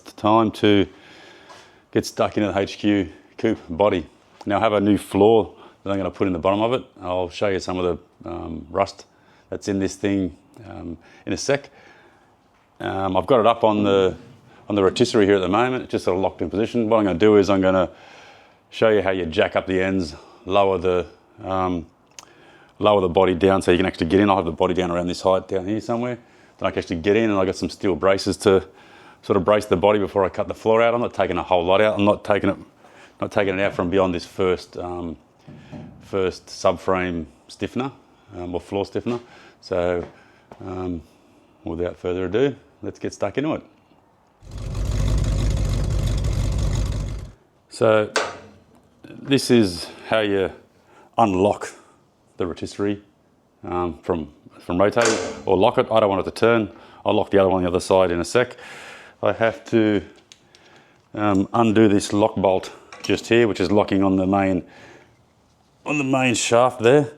It's time to get stuck into the HQ coupe body. Now I have a new floor that I'm going to put in the bottom of it. I'll show you some of the rust that's in this thing in a sec. I've got it up on the rotisserie here at the moment. It's just sort of locked in position. What I'm going to do is I'm going to show you how you jack up the ends, lower the body down so you can actually get in. I'll have the body down around this height down here somewhere. Then I can actually get in, and I've got some steel braces to sort of brace the body before I cut the floor out. I'm not taking a whole lot out. I'm not taking it out from beyond this first subframe stiffener or floor stiffener. So without further ado, let's get stuck into it. So this is how you unlock the rotisserie from rotating, or lock it. I don't want it to turn. I'll lock the other one on the other side in a sec. I have to undo this lock bolt just here, which is locking on the main shaft there.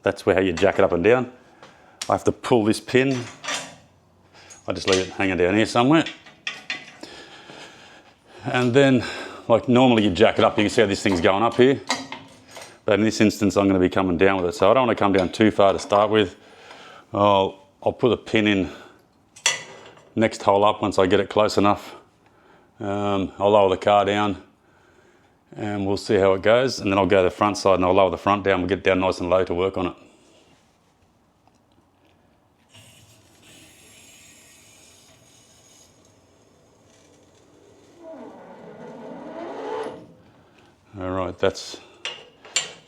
That's how you jack it up and down. I have to pull this pin. I just leave it hanging down here somewhere. And then, like normally you jack it up, you can see how this thing's going up here. But in this instance, I'm going to be coming down with it. So I don't want to come down too far to start with. I'll put a pin in next hole up once I get it close enough. I'll lower the car down and we'll see how it goes. And then I'll go to the front side and I'll lower the front down. We'll get it down nice and low to work on it. All right, that's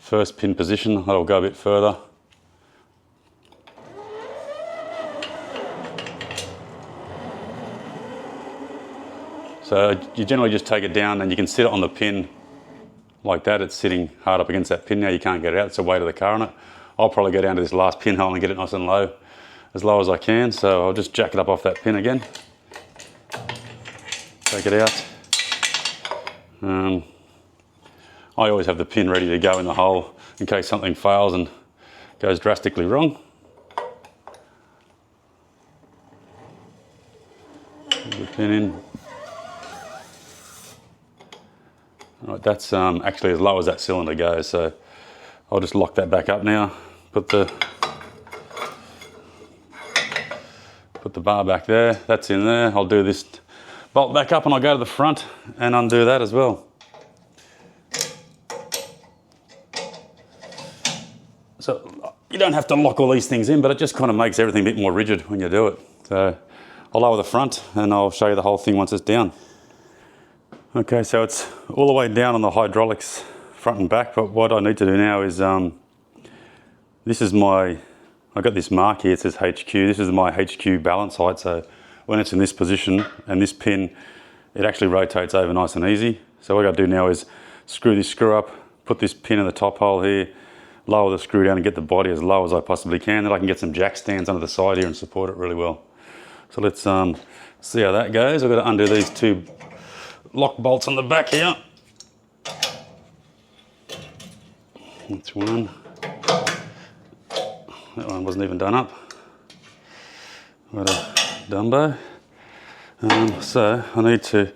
first pin position. I'll go a bit further. So you generally just take it down and you can sit it on the pin like that. It's sitting hard up against that pin now. You can't get it out. It's the weight of the car on it. I'll probably go down to this last pinhole and get it nice and low, as low as I can. So I'll just jack it up off that pin again. Take it out. I always have the pin ready to go in the hole in case something fails and goes drastically wrong. Put the pin in. Right, that's actually as low as that cylinder goes, so I'll just lock that back up now. Put the bar back there. That's in there. I'll do this bolt back up and I'll go to the front and undo that as well. So you don't have to lock all these things in, but it just kind of makes everything a bit more rigid when you do it. So I'll lower the front and I'll show you the whole thing once it's down. Okay, so it's all the way down on the hydraulics front and back, but what I need to do now is, this is I got this mark here, it says HQ. This is my HQ balance height, so when it's in this position and this pin, it actually rotates over nice and easy. So what I got to do now is screw this screw up, put this pin in the top hole here, lower the screw down and get the body as low as I possibly can. Then I can get some jack stands under the side here and support it really well. So let's see how that goes. I've got to undo these two lock bolts on the back here. That's one. That one wasn't even done up. Got a Dumbo. So I need to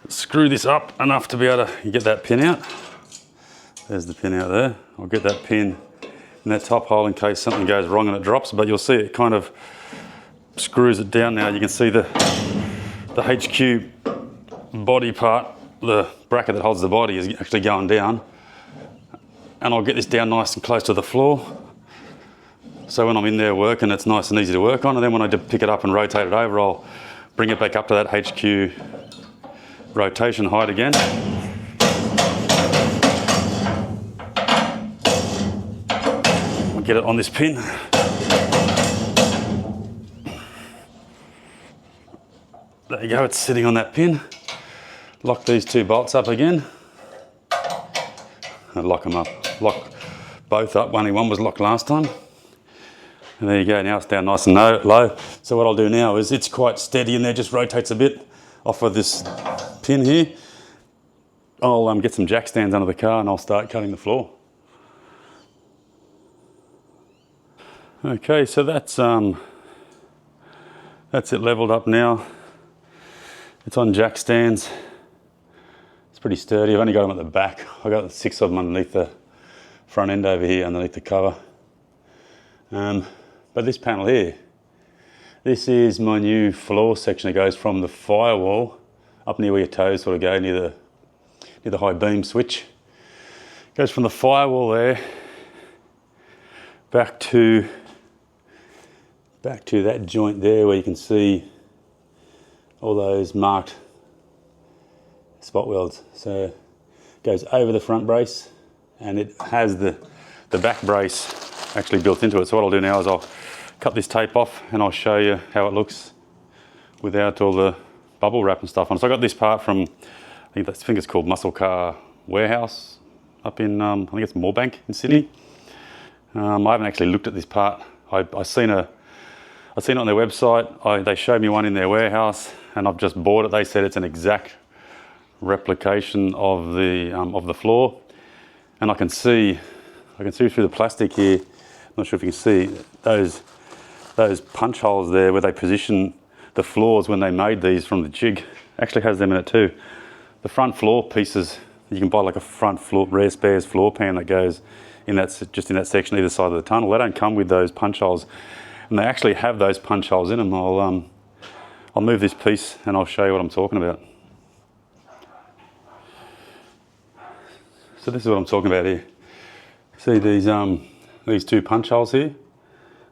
screw this up enough to be able to get that pin out. There's the pin out there. I'll get that pin in that top hole in case something goes wrong and it drops, but you'll see it kind of screws it down now. You can see the HQ body part, the bracket that holds the body, is actually going down. And I'll get this down nice and close to the floor. So when I'm in there working, it's nice and easy to work on. And then when I pick it up and rotate it over, I'll bring it back up to that HQ rotation height again. I'll get it on this pin. There you go, it's sitting on that pin. Lock these two bolts up again. And lock them up. Lock both up. Only one was locked last time. And there you go, now it's down nice and low. So what I'll do now is, it's quite steady in there, just rotates a bit off of this pin here. I'll get some jack stands under the car and I'll start cutting the floor. Okay, so that's it leveled up now. It's on jack stands. It's pretty sturdy. I've only got them at the back. I got 6 of them underneath the front end over here, underneath the cover. But this panel here, this is my new floor section that goes from the firewall up near where your toes sort of go, near the high beam switch. It goes from the firewall there back to that joint there where you can see all those marked spot welds. So it goes over the front brace, and it has the back brace actually built into it. So what I'll do now is I'll cut this tape off and I'll show you how it looks without all the bubble wrap and stuff on. So I got this part from, I think it's called Muscle Car Warehouse up in, I think it's Moorebank in Sydney. I haven't actually looked at this part. I seen it on their website. They showed me one in their warehouse, and I've just bought it. They said it's an exact replication of the floor, and I can see through the plastic here. I'm not sure if you can see those punch holes there where they position the floors when they made these from the jig. Actually has them in it too. The front floor pieces, you can buy like a front floor rare spares floor pan that goes in just in that section either side of the tunnel. They don't come with those punch holes, and they actually have those punch holes in them. I'll move this piece and I'll show you what I'm talking about. So this is what I'm talking about here. See these 2 punch holes here?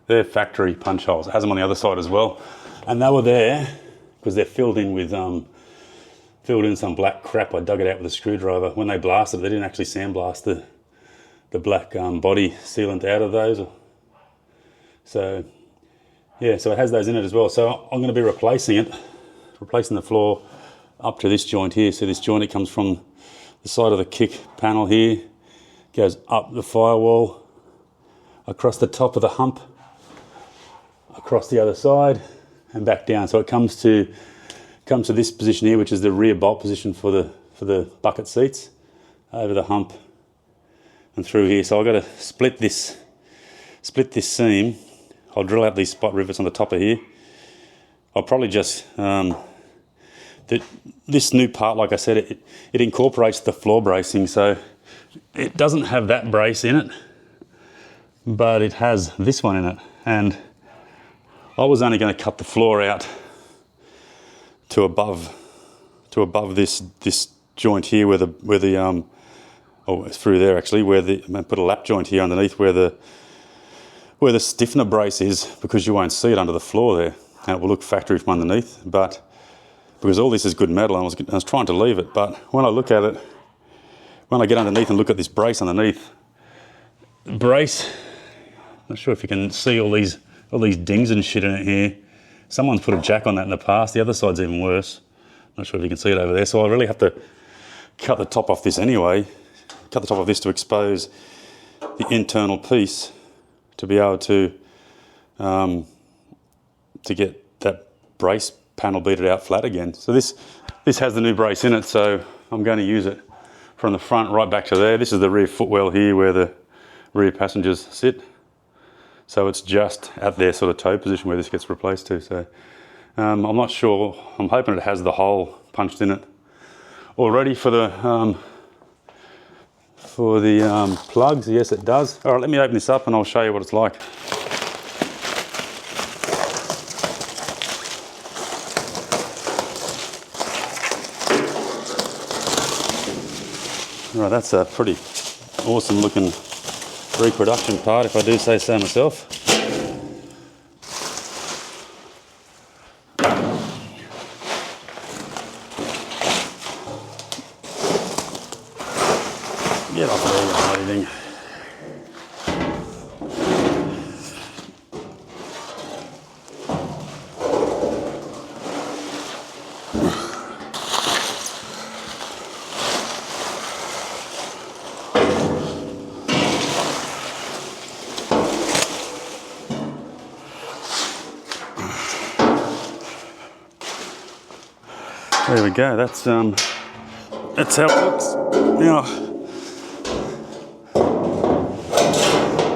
They're factory punch holes. It has them on the other side as well. And they were there because they're filled in some black crap. I dug it out with a screwdriver. When they blasted it, they didn't actually sandblast the black body sealant out of those. So yeah, so it has those in it as well. So I'm going to be replacing the floor up to this joint here. So this joint, it comes from the side of the kick panel here, goes up the firewall, across the top of the hump, across the other side, and back down. So it comes to this position here, which is the rear bolt position for the bucket seats, over the hump and through here. So I've got to split this seam. I'll drill out these spot rivets on the top of here. I'll probably just this new part, like I said, it incorporates the floor bracing, so it doesn't have that brace in it, but it has this one in it. And I was only going to cut the floor out to above this joint here where the it's through there actually, I put a lap joint here underneath where the stiffener brace is, because you won't see it under the floor there, and it will look factory from underneath. But because all this is good metal, and I was trying to leave it, but when I look at it, when I get underneath and look at this brace underneath, brace, not sure if you can see all these dings and shit in it here. Someone's put a jack on that in the past. The other side's even worse. Not sure if you can see it over there. So I really have to cut the top off this anyway. Cut the top of this to expose the internal piece to be able to get that brace panel beated out flat again. So this has the new brace in it, so I'm going to use it from the front right back to there. This is the rear footwell here where the rear passengers sit. So it's just at their sort of toe position where this gets replaced to. So I'm not sure. I'm hoping it has the hole punched in it already for the plugs. Yes, it does. All right, let me open this up and I'll show you what it's like. All right, that's a pretty awesome looking reproduction part, if I do say so myself. Get off there, you bloody thing. There we go. That's how it looks. Now,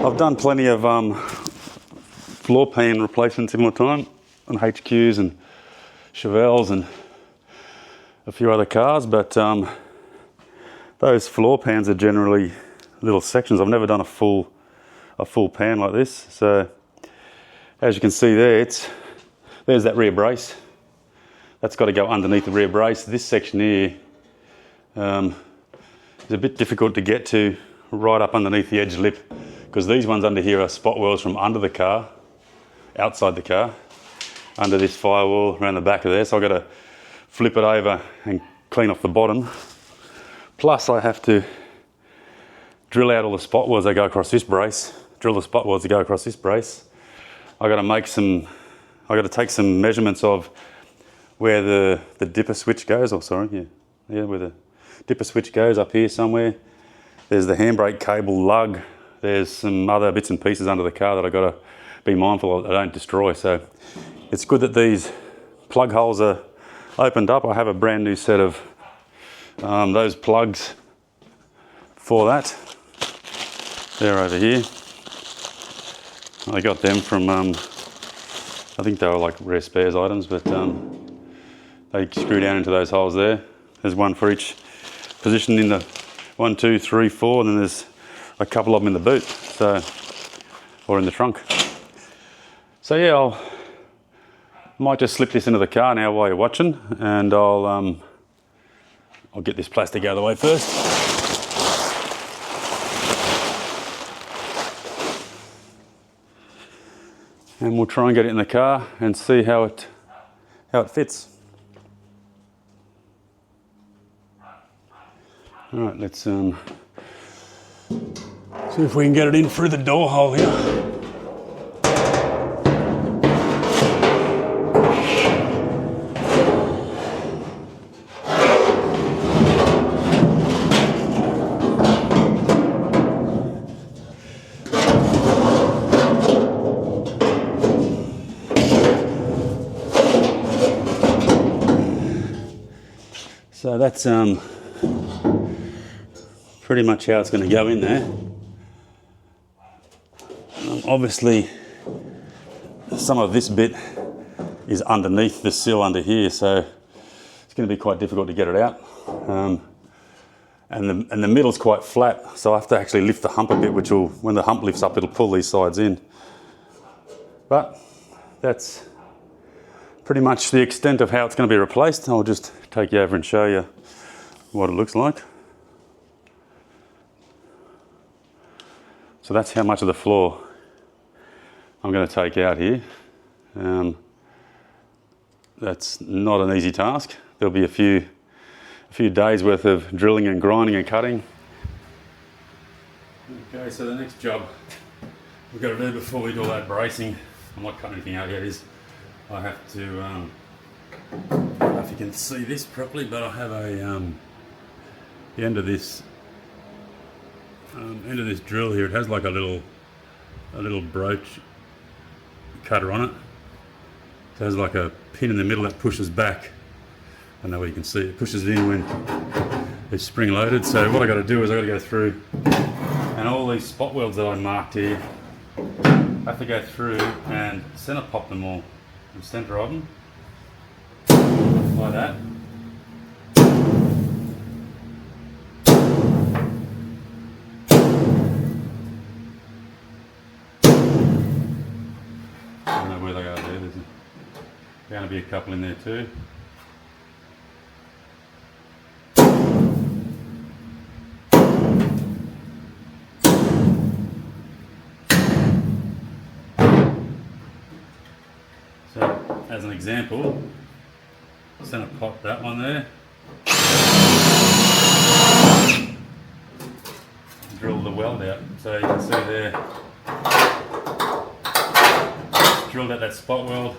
I've done plenty of floor pan replacements in my time on HQs and Chevelles, and a few other cars, but those floor pans are generally little sections. I've never done a full pan like this. So as you can see there, there's that rear brace. That's got to go underneath the rear brace. This section here is a bit difficult to get to right up underneath the edge lip, because these ones under here are spot welds from under the car, outside the car, under this firewall around the back of there. So I've got to flip it over and clean off the bottom. Plus I have to drill out all the spot welds that go across this brace, drill the spot welds that go across this brace. I've got to take some measurements of where the dipper switch goes, where the dipper switch goes up here somewhere. There's the handbrake cable lug. There's some other bits and pieces under the car that I've got to be mindful of that I don't destroy. So it's good that these plug holes are opened up. I have a brand new set of those plugs for that. They're over here. I got them from, I think they were like rare spares items, but they screw down into those holes there. There's one for each position in the 1, 2, 3, 4, and then there's a couple of them in the boot, or in the trunk. So yeah, might just slip this into the car now while you're watching, and I'll get this plastic out of the way first. And we'll try and get it in the car and see how it fits. All right, let's see if we can get it in through the door hole here. So that's pretty much how it's going to go in there. Obviously, some of this bit is underneath the sill under here, so it's going to be quite difficult to get it out. And the middle's quite flat, so I have to actually lift the hump a bit, which will, when the hump lifts up, it'll pull these sides in. But that's pretty much the extent of how it's going to be replaced. I'll just take you over and show you what it looks like. So that's how much of the floor I'm going to take out here. That's not an easy task. There'll be a few days worth of drilling and grinding and cutting. Okay, so the next job we've got to do before we do all that bracing, I'm not cutting anything out yet, is I have to, I don't know if you can see this properly, but I have the end of this drill here. It has like a little broach cutter on it. It has like a pin in the middle that pushes back. I don't know where you can see it. It pushes it in when it's spring loaded. So what I got to do is I got to go through, and all these spot welds that I marked here, I have to go through and center pop them all. The center of them, like that. I don't know where they are there. There's going to be a couple in there too. As an example, center pop that one there, drill the weld out. So you can see there, drilled out that spot weld,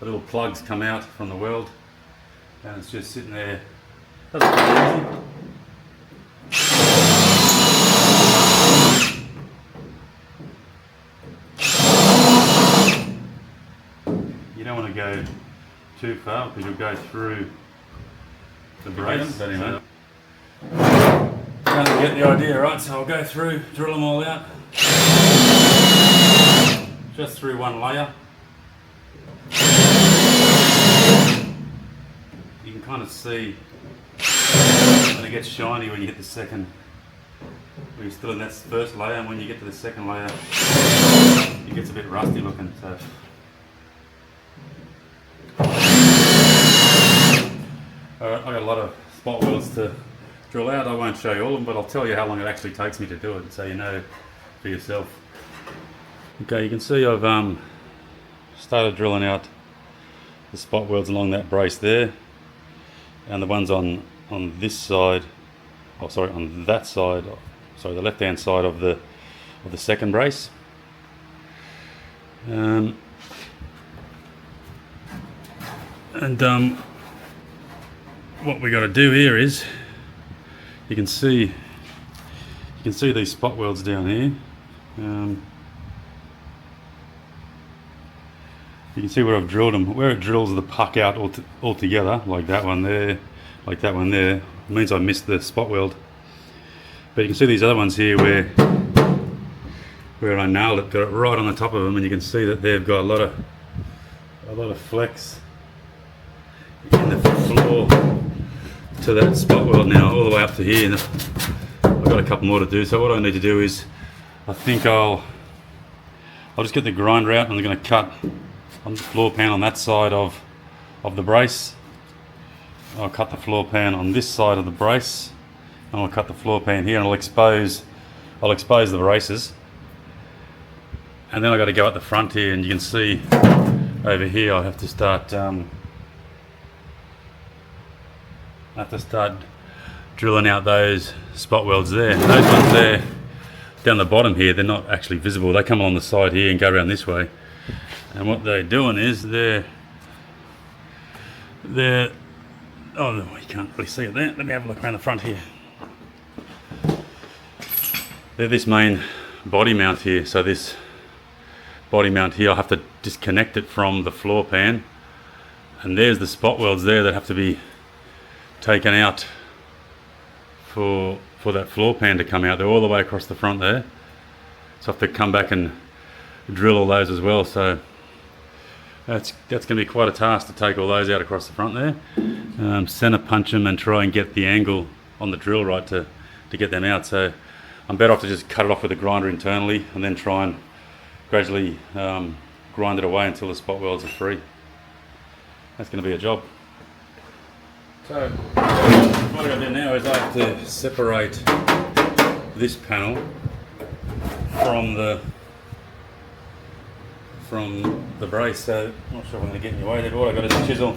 the little plugs come out from the weld, and it's just sitting there. That's pretty easy. You don't want to go too far because you'll go through the brace. But anyway, kind of get the idea, right? So I'll go through, drill them all out, just through one layer. You can kind of see when it gets shiny when you hit the second. When you're still in that first layer, and when you get to the second layer, it gets a bit rusty looking. So. Alright, I got a lot of spot welds to drill out. I won't show you all of them, but I'll tell you how long it actually takes me to do it, so you know for yourself. Okay, you can see I've started drilling out the spot welds along that brace there, and the ones on this side, oh sorry, on that side, sorry, the left hand side of the second brace. What we got to do here is, you can see these spot welds down here. You can see where I've drilled them. Where it drills the puck out all together, like that one there, like that one there, it means I missed the spot weld. But you can see these other ones here where I nailed it, got it right on the top of them, and you can see that they've got a lot of flex in the floor to that spot weld now, all the way up to here. And I've got a couple more to do. So what I need to do is, I think I'll just get the grinder out, and I'm going to cut on the floor pan on that side of the brace. I'll cut the floor pan on this side of the brace, and I'll cut the floor pan here, and I'll expose the braces. And then I got to go at the front here, and you can see over here I have to start drilling out those spot welds there. Those ones there down the bottom here, they're not actually visible. They come along the side here and go around this way. And what they're doing is they're oh, you can't really see it there. Let me have a look around the front here. They're this main body mount here. So this body mount here, I'll have to disconnect it from the floor pan. And there's the spot welds there that have to be taken out for that floor pan to come out. They're all the way across the front there. So I have to come back and drill all those as well. So that's going to be quite a task to take all those out across the front there. Center punch them and try and get the angle on the drill right to get them out. So I'm better off to just cut it off with a grinder internally and then try and gradually grind it away until the spot welds are free. That's going to be a job. So what I got to do now is I have to separate this panel from the brace. So I'm not sure if I'm going to get in your way there, but what I've got is a chisel.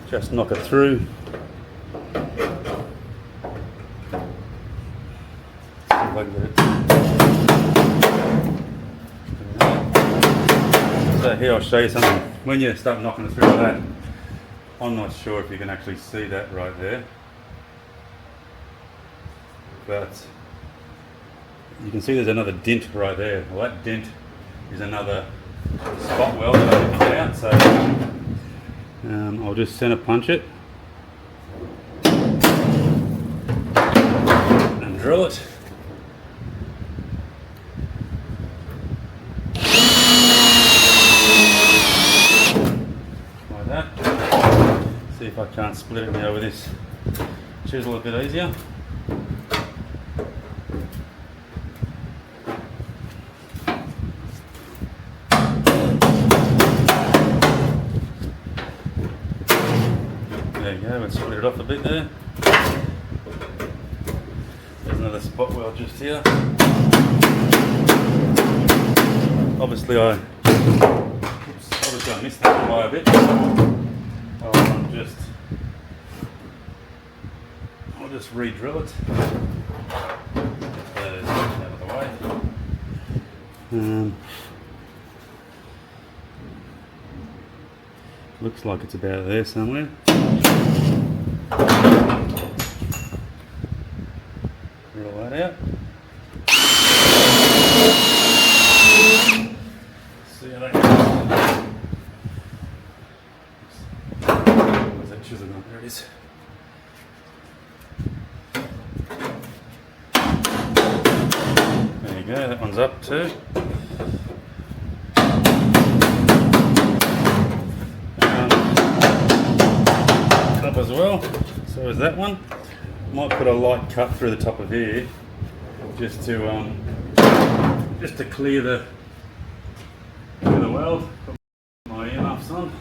Just knock it through. So here I'll show you something. When you start knocking it through like that, I'm not sure if you can actually see that right there, but you can see there's another dent right there. Well, that dent is another spot weld that I need to get out. So I'll just center punch it and drill it. See if I can't split it now with this chisel a bit easier. There you go, and split it off a bit there. There's another spot weld just here. Obviously I missed that by a bit. I'll just re-drill it. Get those out of the way. Looks like it's about there somewhere. Drill that out. See how that goes. Where's that chisel gone? There it is. go, that one's up too. Up as well, so is that one. Might put a light cut through the top of here, just to clear the weld. Put my earmuffs on.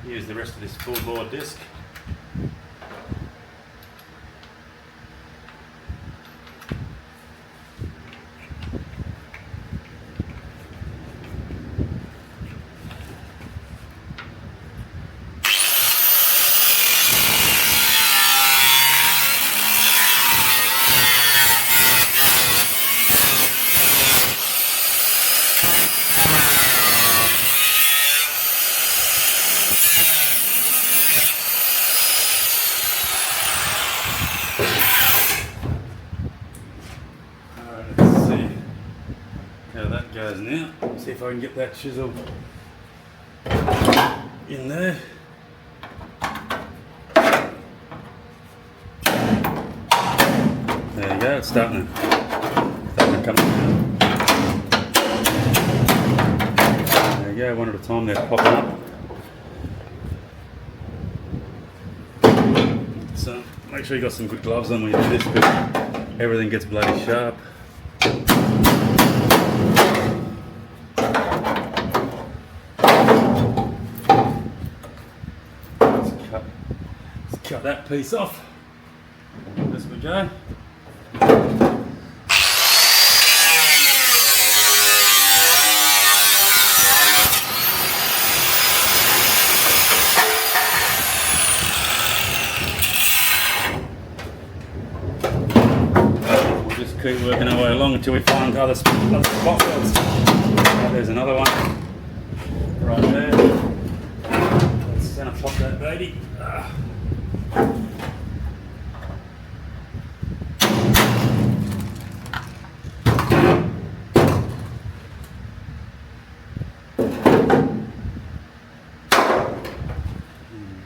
Use the rest of this full bore disc. Goes now. See if I can get that chisel in there. There you go, it's starting to come up. There you go, one at a time they're popping up. So make sure you got some good gloves on when you do this because everything gets bloody sharp. Cut that piece off as we go. We'll just keep working our way along until we find other spot welds. There's another one right there. Let's centre plot that baby.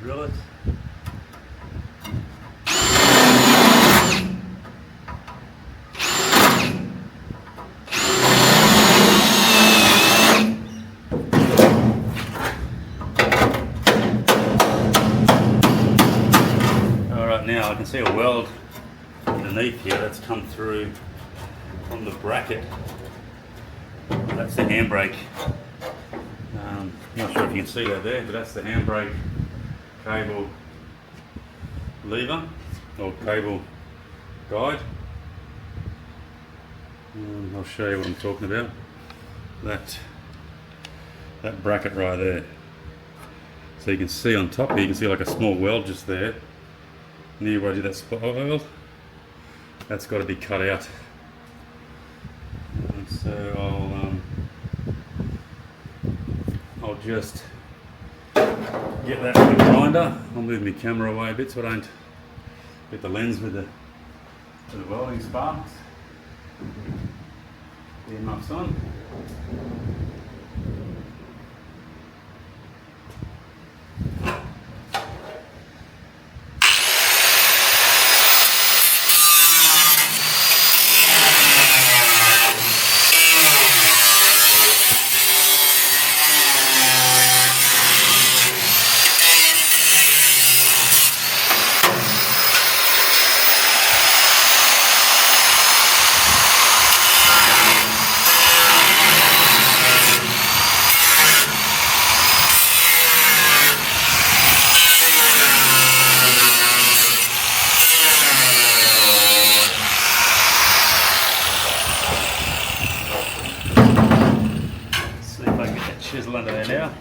Drill it. Alright, now I can see a weld underneath here that's come through from the bracket. That's the handbrake. Not sure if you can see that there, but that's the handbrake cable lever or cable guide. I'll show you what I'm talking about. That bracket right there. So you can see on top here, you can see like a small weld just there. Near where I did that spot weld. That's got to be cut out. And so I'll just get that with a grinder. I'll move my camera away a bit so I don't get the lens with the welding sparks. Earmuffs on. Chisel under there now.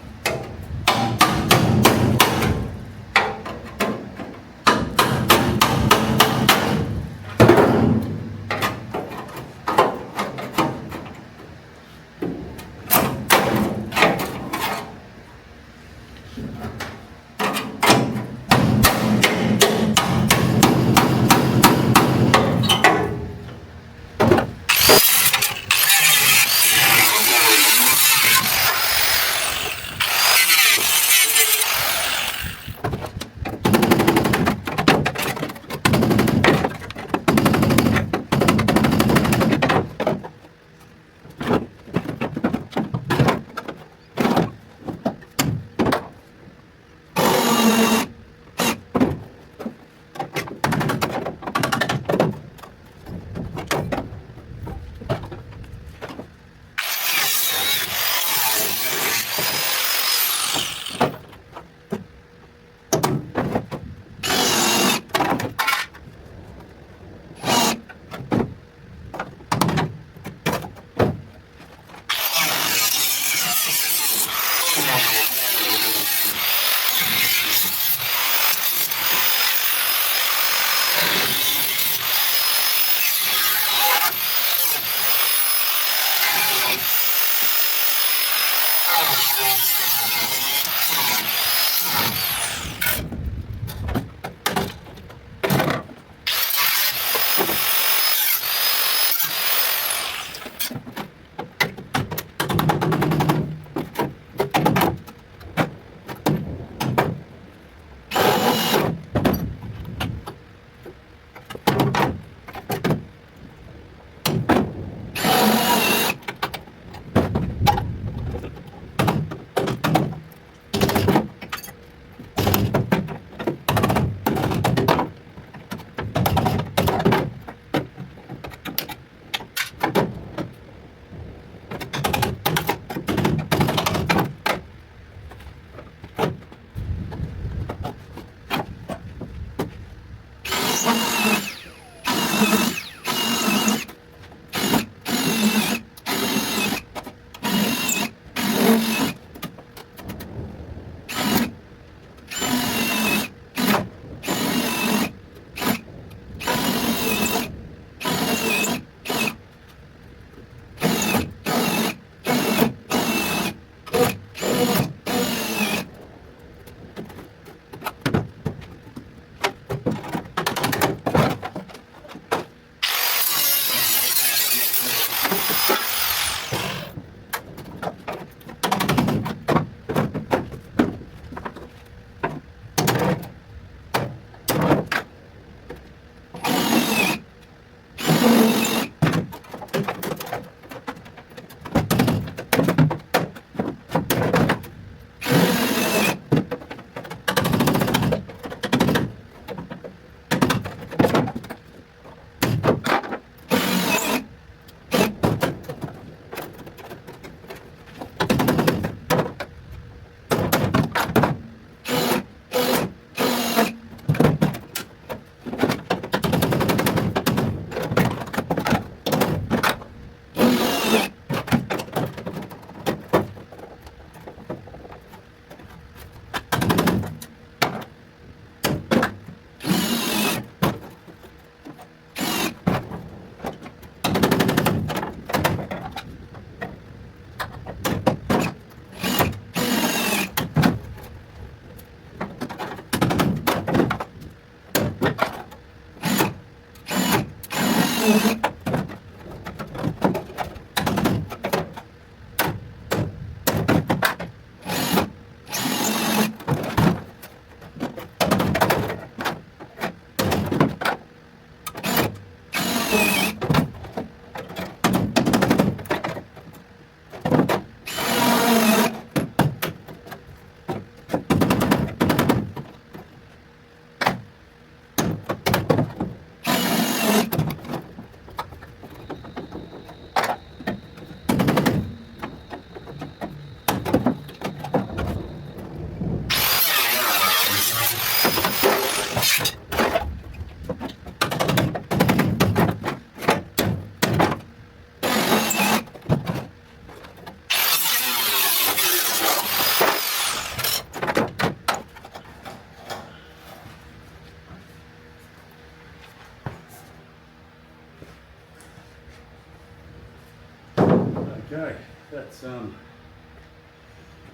Okay,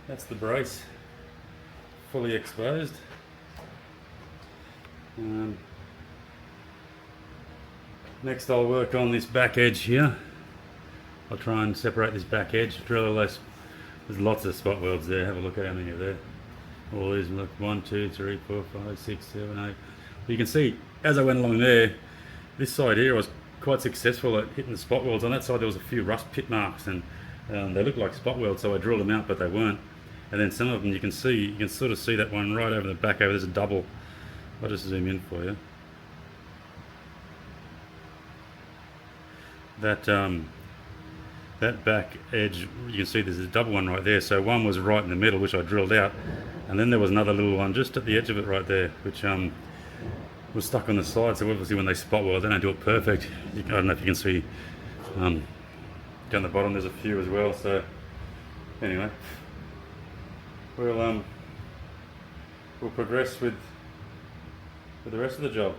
that's the brace, fully exposed. Next I'll work on this back edge here. I'll try and separate this back edge, drill all those. There's lots of spot welds there, have a look at how many are there. All these, look, 1, 2, 3, 4, 5, 6, 7, 8. You can see, as I went along there, this side here I was quite successful at hitting the spot welds. On that side there was a few rust pit marks and they looked like spot welds, so I drilled them out, but they weren't. And then some of them you can sort of see that one right over the back over, there's a double. I'll just zoom in for you. That back edge, you can see there's a double one right there. So one was right in the middle, which I drilled out, and then there was another little one just at the edge of it right there, which was stuck on the side. So obviously when they spot weld, they don't do it perfect. I don't know if you can see down the bottom there's a few as well. So anyway, we'll progress with the rest of the job.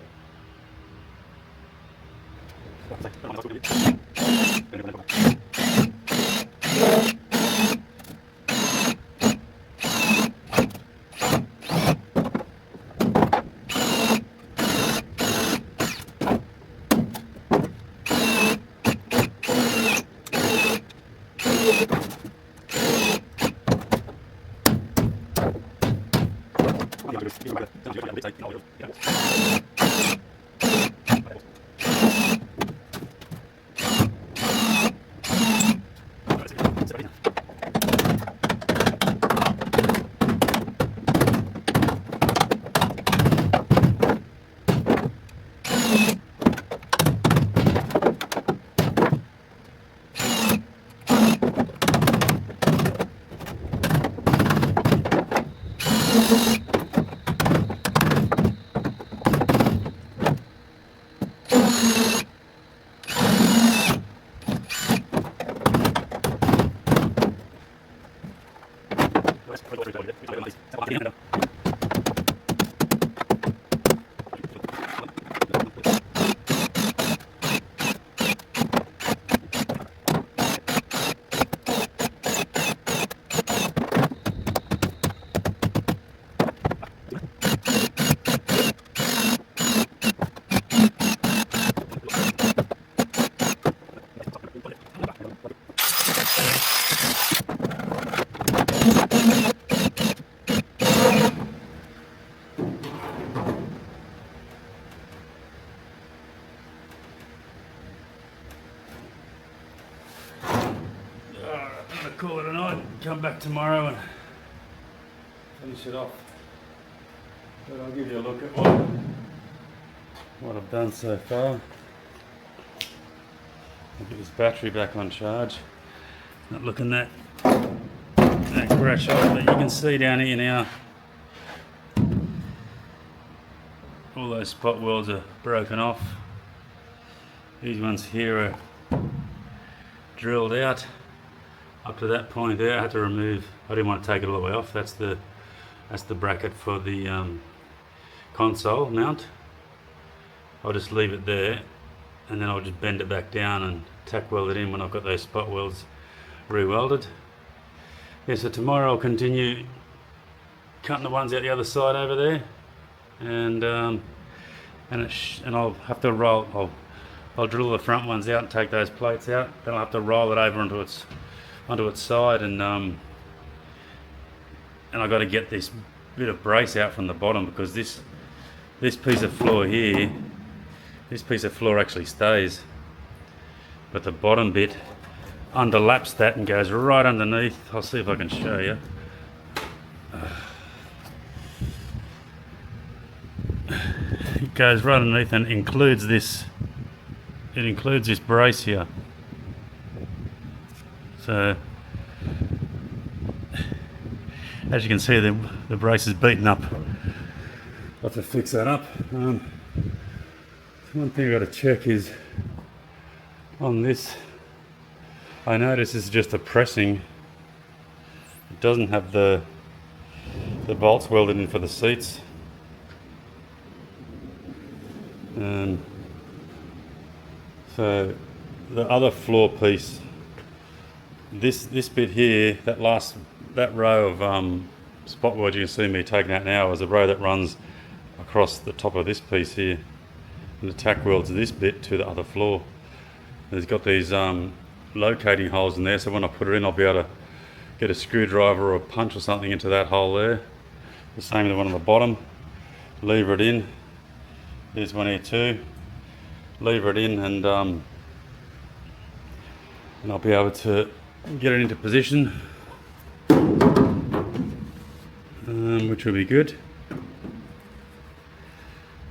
Call it a night, come back tomorrow and finish it off. But I'll give you a look at what I've done so far. I'll get this battery back on charge. Not looking that crash off, but you can see down here now all those spot welds are broken off. These ones here are drilled out. Up to that point there, I had to remove. I didn't want to take it all the way off. That's the bracket for the console mount. I'll just leave it there, and then I'll just bend it back down and tack weld it in when I've got those spot welds re-welded. Yeah, so tomorrow I'll continue cutting the ones out the other side over there, and I'll have to roll. I'll drill the front ones out and take those plates out. Then I'll have to roll it over onto its side, and I've got to get this bit of brace out from the bottom, because this piece of floor here, this piece of floor actually stays, but the bottom bit underlaps that and goes right underneath. I'll see if I can show you. It goes right underneath and includes this. It includes this brace here. So, as you can see, the brace is beaten up. I'll have to fix that up. One thing I've got to check is on this. I notice this is just a pressing. It doesn't have the bolts welded in for the seats. So the other floor piece, this bit here, that row of spot welds you can see me taking out now is a row that runs across the top of this piece here, and the tack welds this bit to the other floor. And it's got these locating holes in there, so when I put it in, I'll be able to get a screwdriver or a punch or something into that hole there. The same with the one on the bottom. Lever it in. There's one here too. Lever it in, and I'll be able to get it into position, which will be good.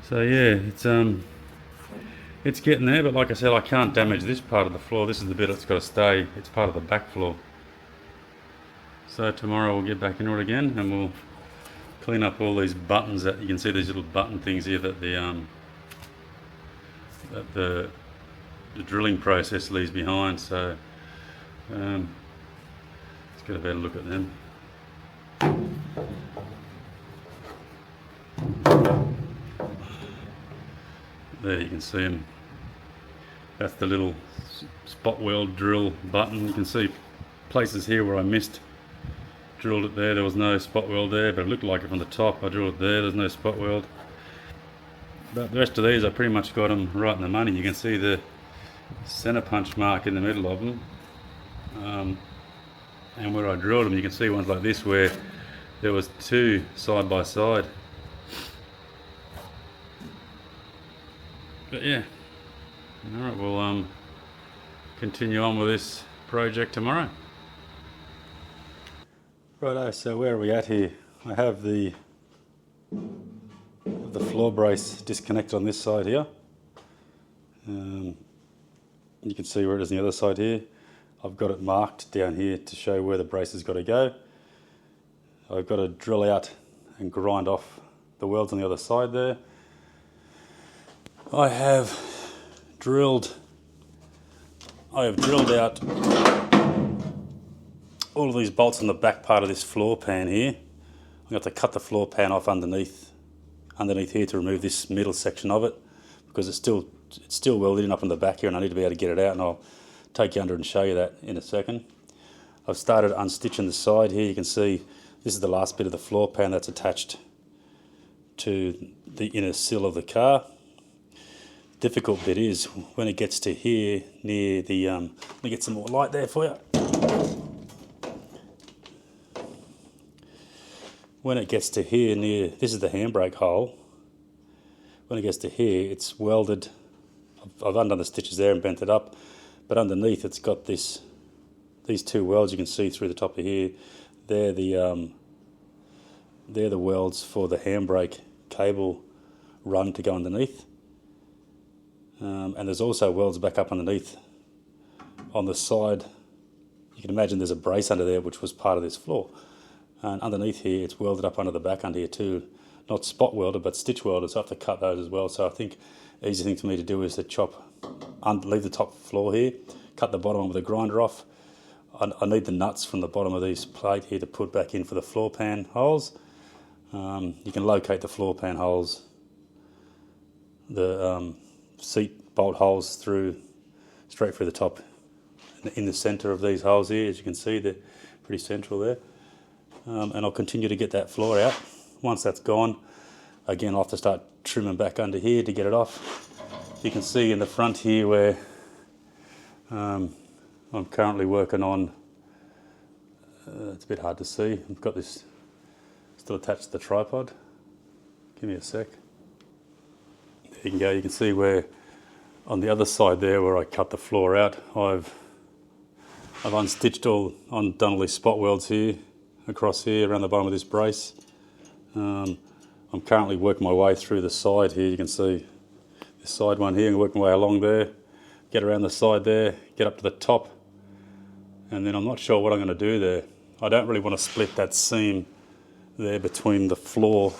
So yeah, it's getting there, but like I said, I can't damage this part of the floor. This is the bit that's got to stay. It's part of the back floor. So tomorrow we'll get back into it again, and we'll clean up all these buttons. That you can see, these little button things here that the drilling process leaves behind. So let's get a better look at them. There you can see them. That's the little spot weld drill button. You can see places here where I missed. Drilled it there, there was no spot weld there, but it looked like it from the top. I drilled it there's no spot weld. But the rest of these, I pretty much got them right in the money. You can see the center punch mark in the middle of them. And where I drilled them, you can see ones like this where there was two side by side. But yeah, alright, we'll continue on with this project tomorrow. Righto, so where are we at here? I have the floor brace disconnected on this side here. You can see where it is on the other side here. I've got it marked down here to show where the brace has got to go. I've got to drill out and grind off the welds on the other side there. I have drilled out all of these bolts on the back part of this floor pan here. I'm going to have to cut the floor pan off underneath here to remove this middle section of it, because it's still welded in up in the back here, and I need to be able to get it out, and I'll take you under and show you that in a second. I've started unstitching the side here. You can see this is the last bit of the floor pan that's attached to the inner sill of the car. Difficult bit is when it gets to here near the, let me get some more light there for you. When it gets to here near, this is the handbrake hole. When it gets to here, it's welded. I've undone the stitches there and bent it up, but underneath it's got these two welds you can see through the top of here. They're the welds for the handbrake cable run to go underneath. And there's also welds back up underneath on the side. You can imagine there's a brace under there which was part of this floor. And underneath here it's welded up under the back under here too. Not spot welded but stitch welded, so I have to cut those as well. So I think the easy thing for me to do is to leave the top floor here, cut the bottom with a grinder off. I need the nuts from the bottom of this plate here to put back in for the floor pan holes. You can locate the floor pan holes, the seat bolt holes straight through the top in the centre of these holes here. As you can see, they're pretty central there. And I'll continue to get that floor out. Once that's gone, again I'll have to start trimming back under here to get it off. You can see in the front here where I'm currently working on, it's a bit hard to see, I've got this still attached to the tripod. Give me a sec. There you can go, you can see where on the other side there where I cut the floor out, I've unstitched done all these spot welds here, across here around the bottom of this brace. I'm currently working my way through the side here. You can see this side one here, and working my way along there, get around the side there, get up to the top, and then I'm not sure what I'm going to do there. I don't really want to split that seam there between the floor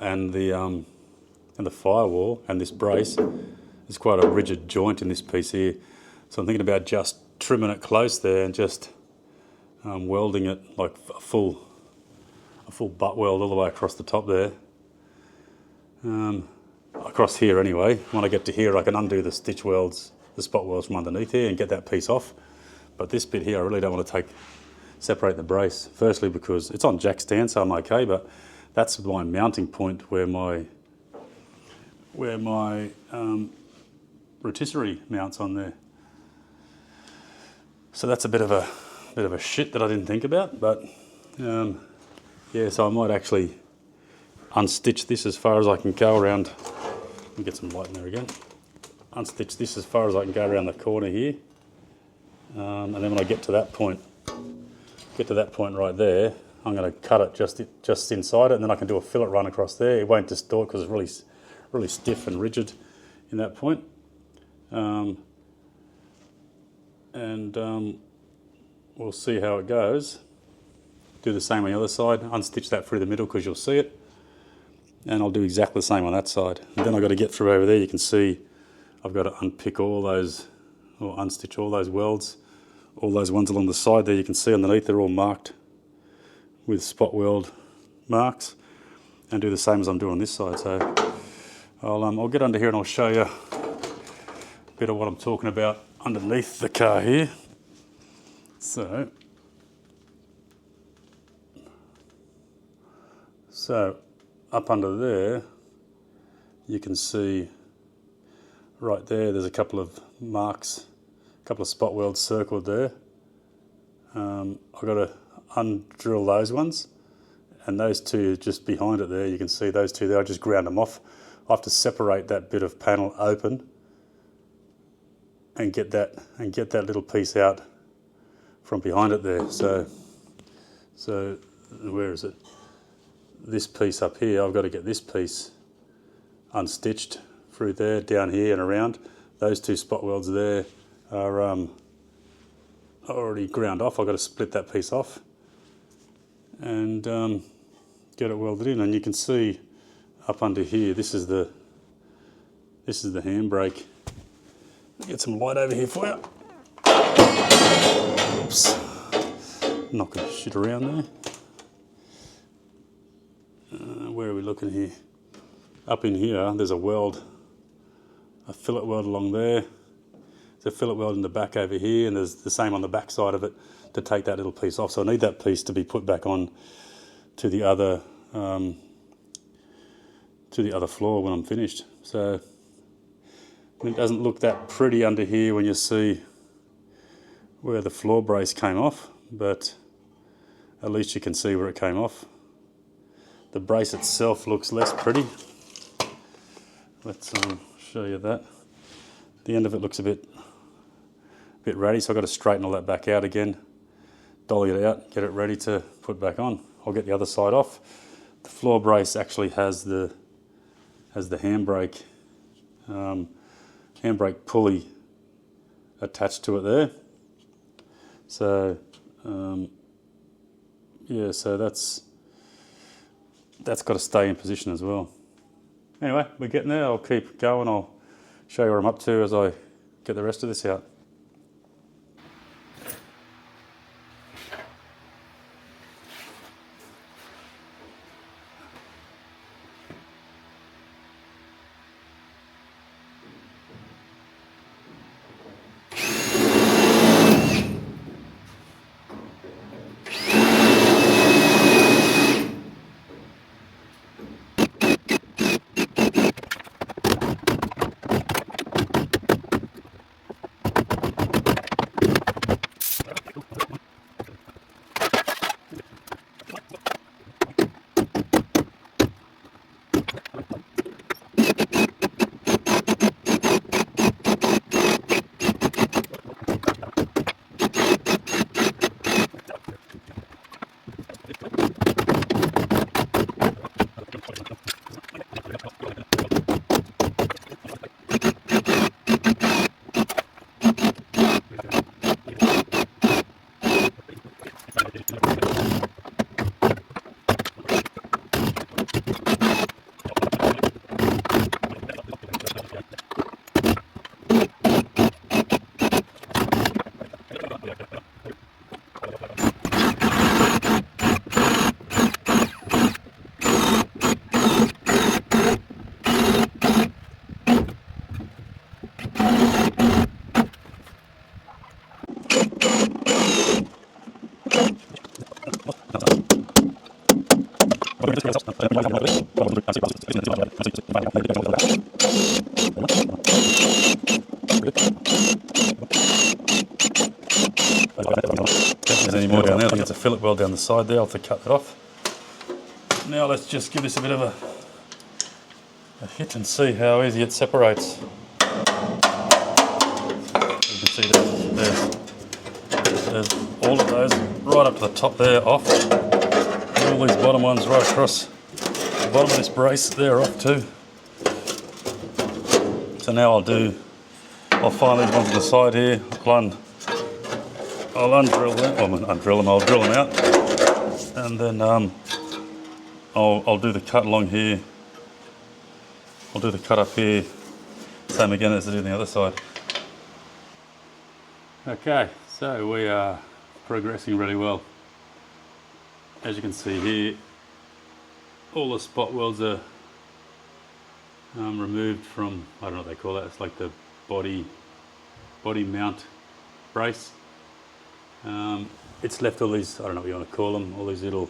and the firewall and this brace. There's quite a rigid joint in this piece here, so I'm thinking about just trimming it close there and just welding it like a full butt weld all the way across the top there. Across here anyway. When I get to here I can undo the stitch welds, the spot welds from underneath here and get that piece off. But this bit here I really don't want to separate the brace. Firstly because it's on jack stand, so I'm okay, but that's my mounting point where my rotisserie mounts on there. So that's a bit of a shit that I didn't think about, but yeah, so I might actually unstitch this as far as I can go around. Let me get some light in there again. Unstitch this as far as I can go around the corner here, and then when I get to that point right there, I'm going to cut it just inside it, and then I can do a fillet run across there. It won't distort because it's really stiff and rigid in that point. We'll see how it goes. Do the same on the other side, unstitch that through the middle because you'll see it, and I'll do exactly the same on that side. And then I've got to get through over there. You can see I've got to unpick all those, or unstitch all those welds, all those ones along the side there. You can see underneath they're all marked with spot weld marks, and do the same as I'm doing on this side. So I'll get under here and I'll show you a bit of what I'm talking about underneath the car here. So up under there, you can see right there's a couple of marks, a couple of spot welds circled there. I've got to undrill those ones, and those two just behind it there, you can see those two there, I just ground them off. I have to separate that bit of panel open and get that little piece out from behind it there. So where is it? This piece up here, I've got to get this piece unstitched through there, down here and around. Those two spot welds there are already ground off. I've got to split that piece off and get it welded in. And you can see up under here, this is the handbrake. Get some light over here for you. Oops, knocking shit around there. Where are we looking here? Up in here, there's a weld, a fillet weld along there. There's a fillet weld in the back over here, and there's the same on the back side of it to take that little piece off. So I need that piece to be put back on to the other floor when I'm finished. So it doesn't look that pretty under here when you see where the floor brace came off, but at least you can see where it came off. The brace itself looks less pretty. Let's show you that. The end of it looks a bit ratty, so I've got to straighten all that back out again, dolly it out, get it ready to put back on. I'll get the other side off. The floor brace actually has the handbrake pulley attached to it there. So yeah, so that's got to stay in position as well. Anyway, we're getting there. I'll keep going. I'll show you what I'm up to as I get the rest of this out. If there's any more down there, I think it's a fillet weld down the side there. I'll have to cut that off. Now let's just give this a bit of a hit and see how easy it separates. You can see there's all of those right up to the top there off. And all these bottom ones right across the bottom of this brace, they're off too. So now I'll find these ones on the side here. I'll undrill them, I'll drill them out, and then I'll do the cut along here. I'll do the cut up here, same again as I did on the other side. Okay, so we are progressing really well. As you can see here, all the spot welds are removed from, I don't know what they call that, it's like the body mount brace. It's left all these, I don't know what you want to call them, all these little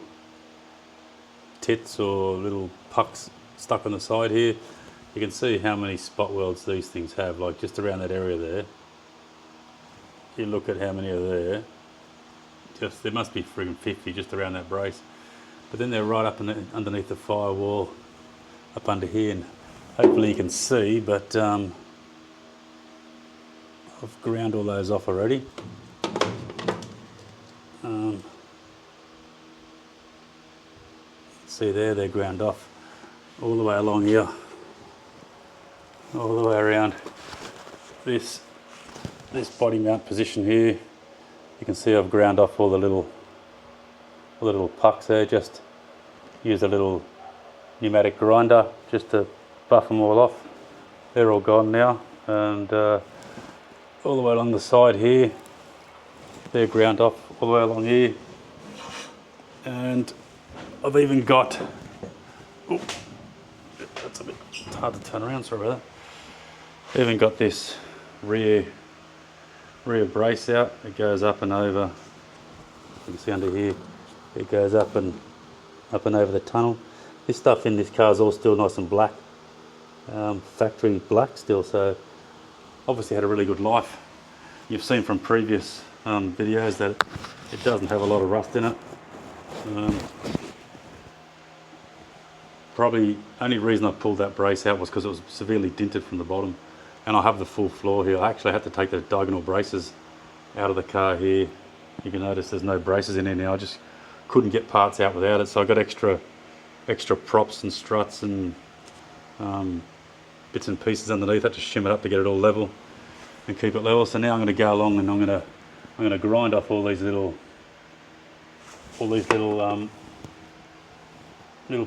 tits or little pucks stuck on the side here. You can see how many spot welds these things have, like just around that area there. You look at how many are there, there must be friggin' 50 just around that brace. But then they're right up underneath the firewall, up under here, and hopefully you can see, but I've ground all those off already. See there, they're ground off all the way along here, all the way around this body mount position here. You can see I've ground off all the little all the little pucks there. Just use a little pneumatic grinder just to buff them all off. They're all gone now, and all the way along the side here, they're ground off all the way along here. And I've even got, oh, that's a bit hard to turn around, sorry about that. Even got this rear brace out. It goes up and over. You can see under here, it goes up and over the tunnel. This stuff in this car is all still nice and black, factory black still. So obviously had a really good life. You've seen from previous videos that it doesn't have a lot of rust in it. Probably only reason I pulled that brace out was because it was severely dinted from the bottom, and I have the full floor here. I actually had to take the diagonal braces out of the car here. You can notice there's no braces in here now. I just couldn't get parts out without it, so I got extra props and struts and bits and pieces underneath. I had to shim it up to get it all level and keep it level. So now I'm going to go along and I'm going to grind off all these little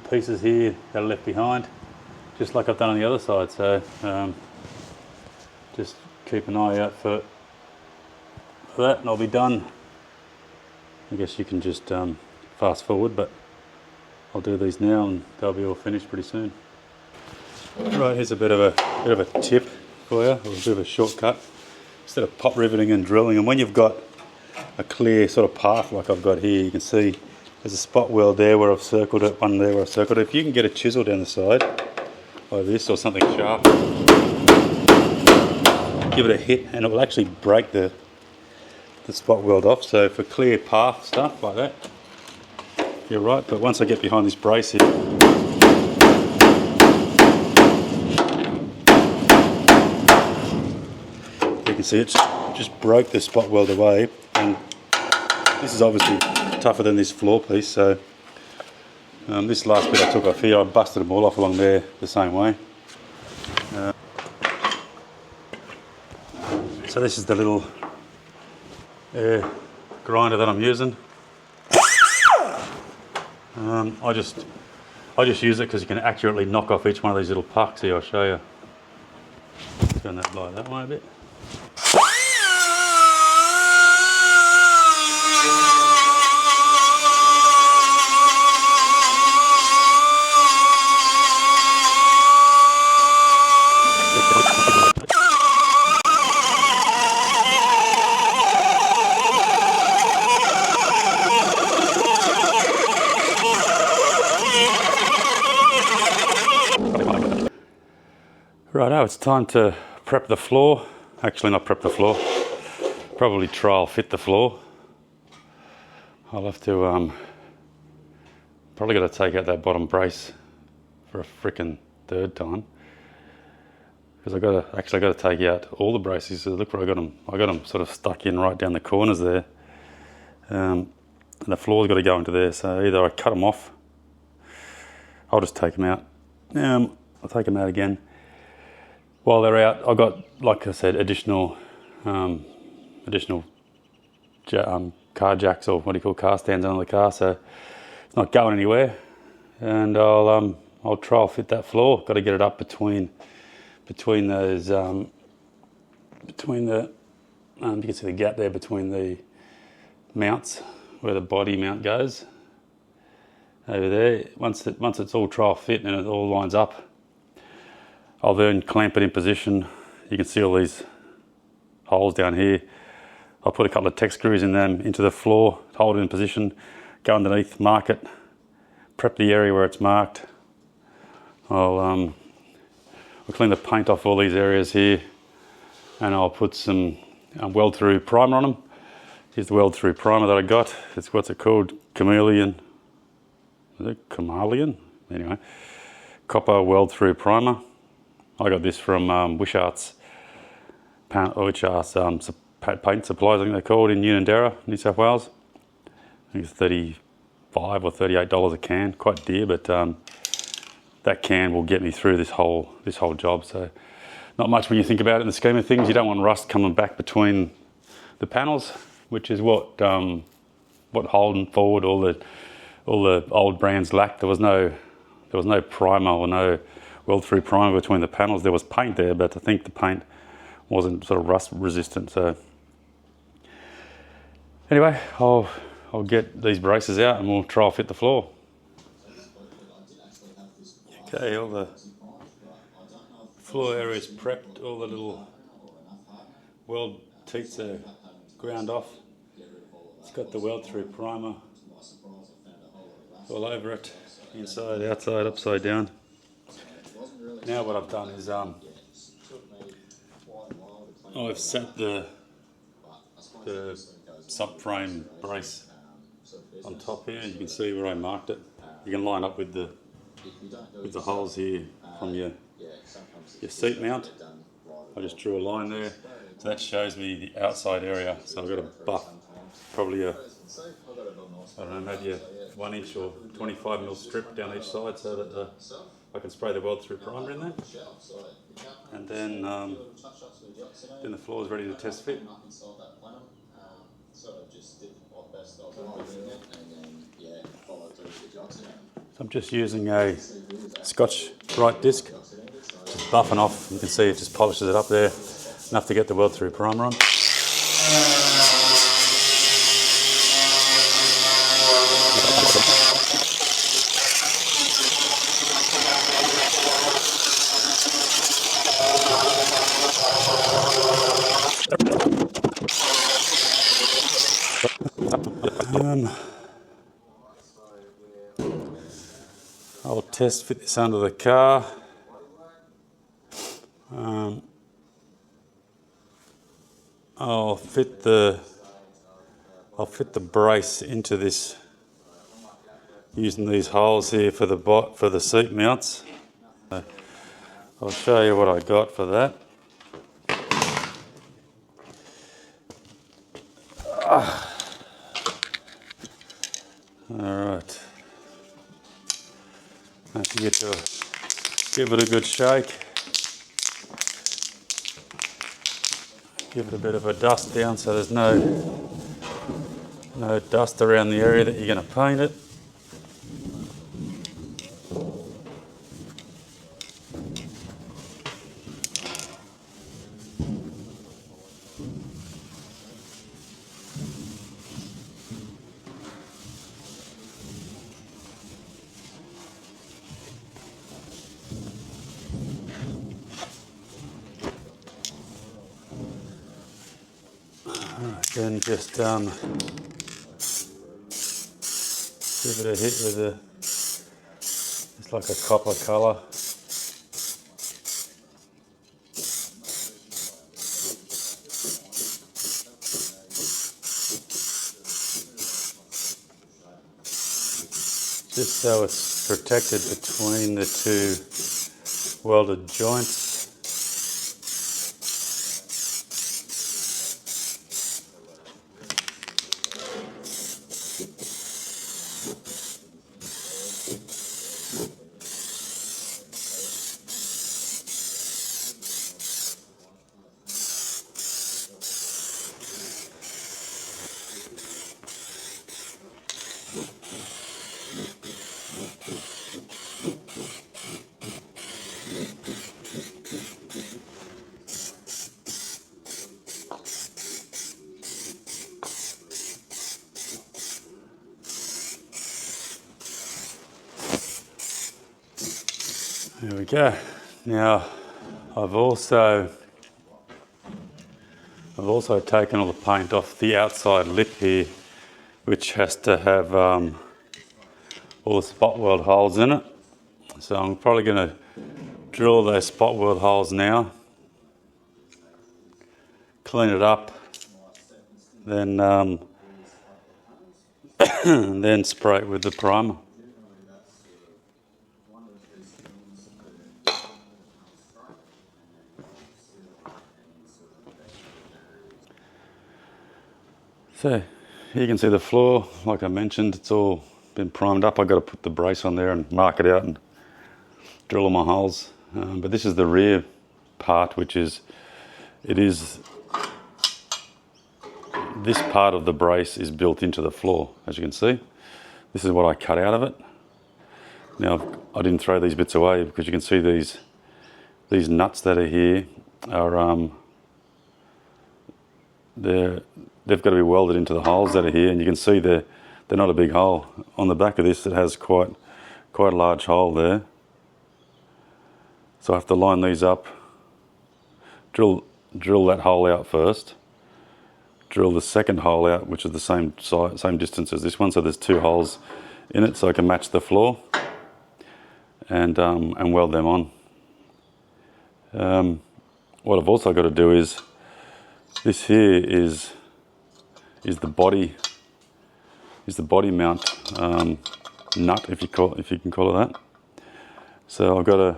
pieces here that are left behind, just like I've done on the other side. So just keep an eye out for that, and I'll be done. I guess you can just fast forward, but I'll do these now and they'll be all finished pretty soon. Right, here's a bit of a tip for you, or a bit of a shortcut. Instead of pop riveting and drilling, and when you've got a clear sort of path like I've got here, you can see there's a spot weld there where I've circled it, one there where I've circled it. If you can get a chisel down the side like this, or something sharp, give it a hit and it will actually break the spot weld off. So for clear path stuff like that, you're right. But once I get behind this brace here, you can see it's just broke the spot weld away, and this is obviously tougher than this floor piece. So this last bit I took off here, I busted them all off along there the same way. So this is the little grinder that I'm using. I just use it because you can accurately knock off each one of these little pucks here. I'll show you. Turn that light that way a bit. Righto, it's time to prep the floor. Actually, not prep the floor. Probably trial fit the floor. I'll have to probably got to take out that bottom brace for a frickin' third time, because I got to take out all the braces. So look where I got them. I got them sort of stuck in right down the corners there, and the floor's got to go into there. So either I cut them off, I'll just take them out. I'll take them out again. While they're out, I've got, like I said, additional car jacks, or what do you call, car stands on the car, so it's not going anywhere. And I'll trial fit that floor. Got to get it up between those you can see the gap there between the mounts where the body mount goes over there. Once it's all trial fit and it all lines up, I'll then clamp it in position. You can see all these holes down here. I'll put a couple of Tech screws in them into the floor, hold it in position, go underneath, mark it, prep the area where it's marked. I'll clean the paint off all these areas here, and I'll put some weld through primer on them. Here's the weld through primer that I got. It's, what's it called? Chameleon. Is it Chameleon? Anyway, copper weld through primer. I got this from Wishart's paint supplies, I think they're called, in Unanderra, New South Wales. I think it's $35 or $38 a can, quite dear, but that can will get me through this whole job. So not much when you think about it in the scheme of things. You don't want rust coming back between the panels, which is what what Holden, Ford, all the old brands lacked. There was no primer or no weld-through primer between the panels. There was paint there, but I think the paint wasn't sort of rust resistant. So anyway, I'll get these braces out and we'll trial fit the floor. Okay, all the floor area is prepped. All the little weld teats are ground off. It's got the weld-through primer all over it, inside, outside, upside down. Now what I've done is I've set the subframe brace on top here. You can see where I marked it. You can line up with the holes here from your seat mount. I just drew a line there, so that shows me the outside area. So I've got a buff, probably I don't know, maybe a 1 inch or 25mm strip down each side, so that I can spray the weld-through primer in there. And then the floor is ready to test fit. So I'm just using a Scotch-Brite disc, just buffing off. You can see it just polishes it up there, enough to get the weld-through primer on. I'll test fit this under the car. I'll fit the brace into this using these holes here for the seat mounts. I'll show you what I got for that. Alright, have to give it a good shake, give it a bit of a dust down so there's no dust around the area that you're going to paint it. Then just give it a hit with it's like a copper colour. Just so it's protected between the two welded joints. There we go. Now I've also taken all the paint off the outside lip here, which has to have all the spot weld holes in it. So I'm probably going to drill those spot weld holes now, clean it up, then then spray it with the primer. So you can see the floor, like I mentioned, it's all been primed up. I've got to put the brace on there and mark it out and drill all my holes. But this is the rear part, which is, this this part of the brace is built into the floor, as you can see. This is what I cut out of it. Now, I didn't throw these bits away because you can see these nuts that are here are they've got to be welded into the holes that are here, and you can see they're not a big hole. On the back of this, it has quite a large hole there. So I have to line these up, drill that hole out first, drill the second hole out, which is the same distance as this one. So there's 2 holes in it, so I can match the floor and weld them on. What I've also got to do is, this here is the body mount nut, if you can call it that. So I've got to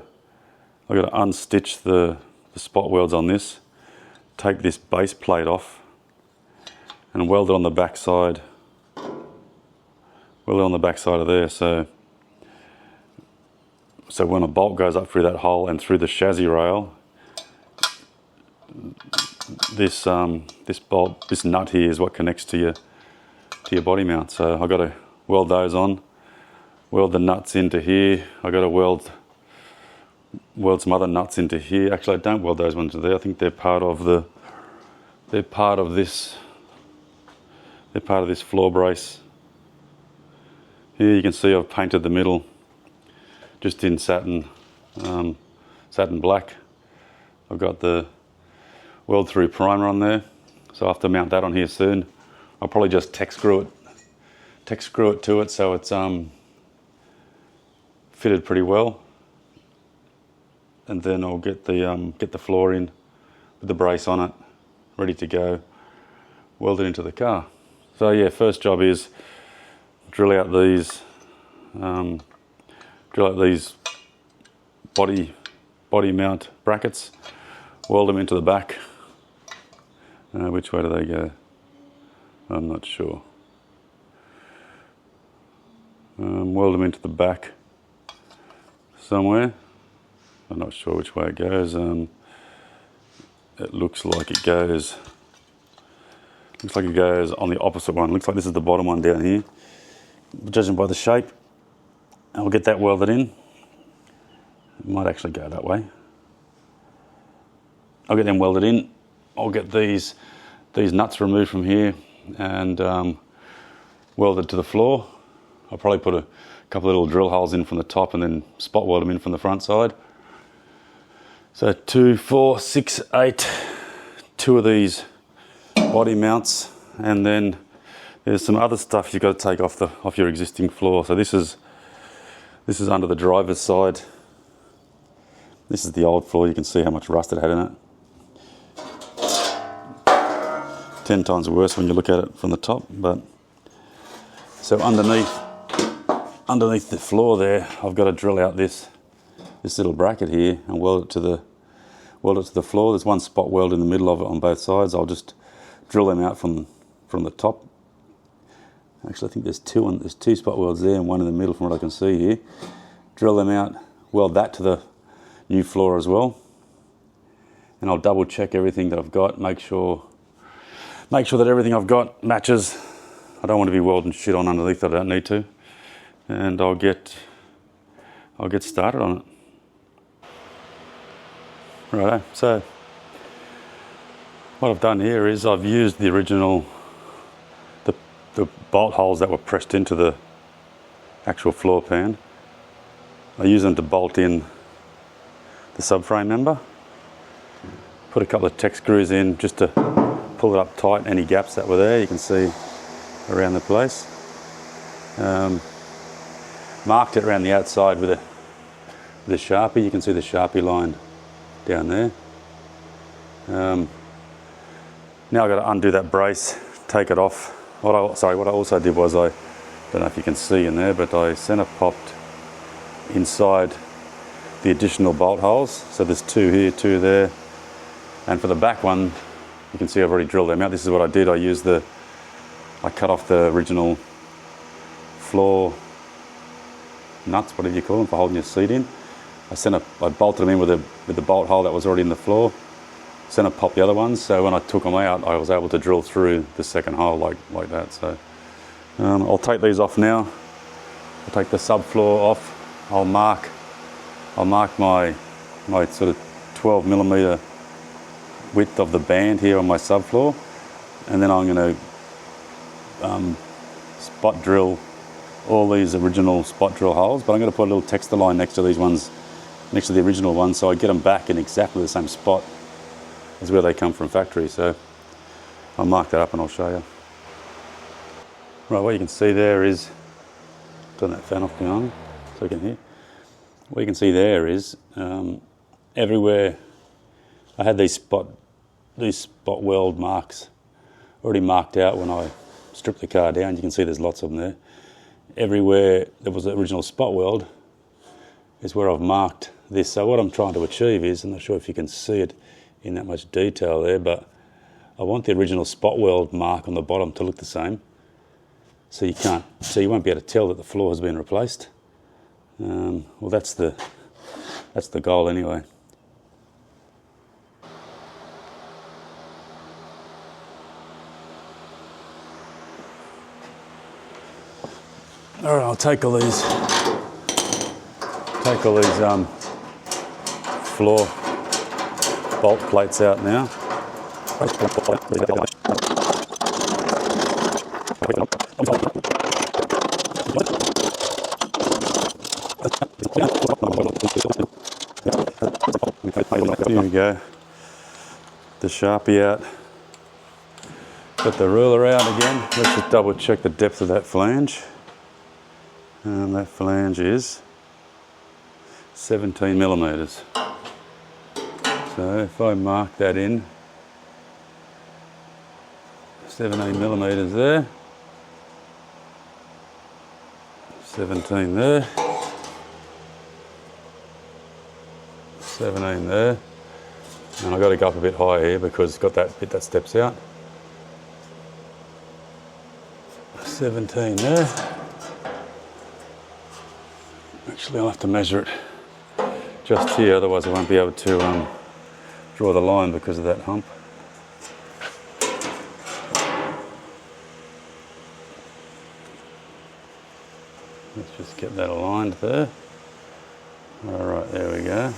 unstitch the spot welds on this, take this base plate off, and weld it on the back side. Weld it on the back side of there. So when a bolt goes up through that hole and through the chassis rail, this nut here is what connects to your body mount. So I've got to weld those on, weld the nuts into here. I've got to weld some other nuts into here. Actually, I don't weld those ones into there. I think they're part of this floor brace. Here you can see I've painted the middle just in satin black. I've got the weld through primer on there, so I have to mount that on here soon. I'll probably just tack screw it to it so it's fitted pretty well, and then I'll get the floor in with the brace on it, ready to go, weld it into the car. So yeah, first job is drill out these body mount brackets, weld them into the back. Which way do they go? I'm not sure. Weld them into the back somewhere. I'm not sure which way it goes. It looks like it goes on the opposite one. Looks like this is the bottom one down here. Judging by the shape, I'll get that welded in. It might actually go that way. I'll get them welded in. I'll get these nuts removed from here and welded to the floor. I'll probably put a couple of little drill holes in from the top and then spot weld them in from the front side. So 2, 4, 6, 8, 2 of these body mounts, and then there's some other stuff you've got to take off your existing floor. So this is under the driver's side. This is the old floor. You can see how much rust it had in it. 10 times worse when you look at it from the top. But so underneath the floor there, I've got to drill out this little bracket here and weld it to the floor. There's one spot weld in the middle of it on both sides. I'll just drill them out from the top. Actually, I think there's 2 spot welds there and one in the middle from what I can see here. Drill them out, weld that to the new floor as well. And I'll double check everything that I've got, make sure that everything I've got matches. I don't want to be welding shit on underneath that I don't need to. And I'll get started on it. Righto, so what I've done here is I've used the original, the bolt holes that were pressed into the actual floor pan. I use them to bolt in the subframe member. Put a couple of Tech screws in just to pull it up tight, any gaps that were there, you can see around the place. Marked it around the outside with a Sharpie. You can see the Sharpie line down there. Now I've got to undo that brace, take it off. What I also did was, I don't know if you can see in there, but I centre popped inside the additional bolt holes. So there's 2 here, 2 there. And for the back one, you can see I've already drilled them out. This is what I did. I cut off the original floor nuts, whatever you call them, for holding your seat in. I bolted them in with the bolt hole that was already in the floor. centre pop the other ones, so when I took them out I was able to drill through the second hole like that. So I'll take these off now. I'll take the subfloor off. I'll mark my sort of 12mm width of the band here on my subfloor, and then I'm going to spot drill all these original spot drill holes, but I'm going to put a little texture line next to these ones, next to the original ones, so I get them back in exactly the same spot as where they come from factory. So I'll mark that up and I'll show you. Right, what you can see there is, turn that fan off behind so you can hear. What you can see there is everywhere I had these spot weld marks already marked out when I stripped the car down. You can see there's lots of them there. Everywhere there was the original spot weld is where I've marked this. So what I'm trying to achieve is, I'm not sure if you can see it in that much detail there, but I want the original spot weld mark on the bottom to look the same. So you won't be able to tell that the floor has been replaced. Well, that's the goal anyway. All right, I'll take all these floor bolt plates out now. Here we go. The Sharpie out. Got the ruler out again. Let's just double check the depth of that flange. And that flange is 17mm. So if I mark that in, 17mm there, 17 there, 17 there, and I've got to go up a bit higher here because it's got that bit that steps out. 17 there. Actually, I'll have to measure it just here, otherwise I won't be able to draw the line because of that hump. Let's just get that aligned there. All right, there we go.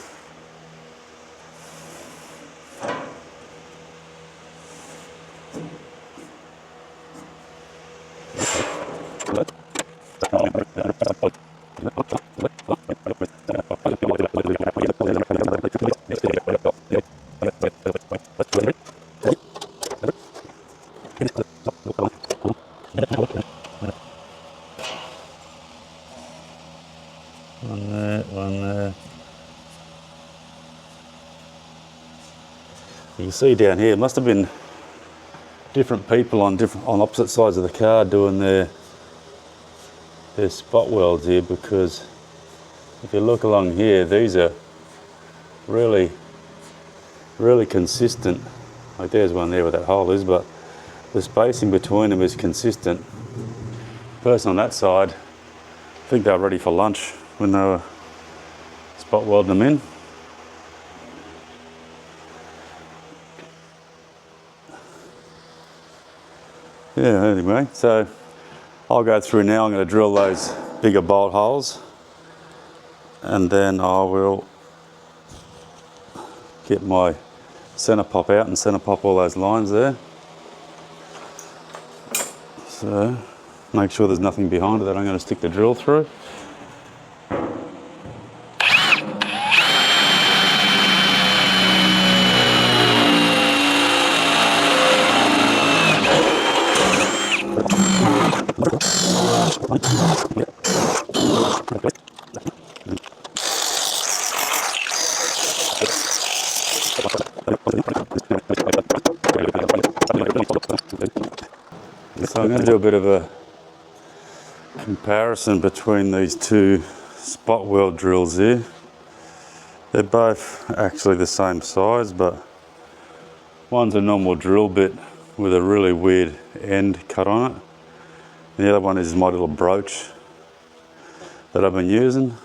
One there. You can see down here, it must have been different people on opposite sides of the car doing their spot welds here, because if you look along here, these are really consistent. Like there's one there where that hole is, but the spacing between them is consistent. The person on that side, I think they were ready for lunch when they were spot welding them in. Yeah, anyway, so I'll go through now. I'm going to drill those bigger bolt holes, and then I will get my centre pop out and centre pop all those lines there. So make sure there's nothing behind it that I'm going to stick the drill through. So I'm going to do a bit of a comparison between these two spot weld drills here. They're both actually the same size, but one's a normal drill bit with a really weird end cut on it. And the other one is my little brooch that I've been using.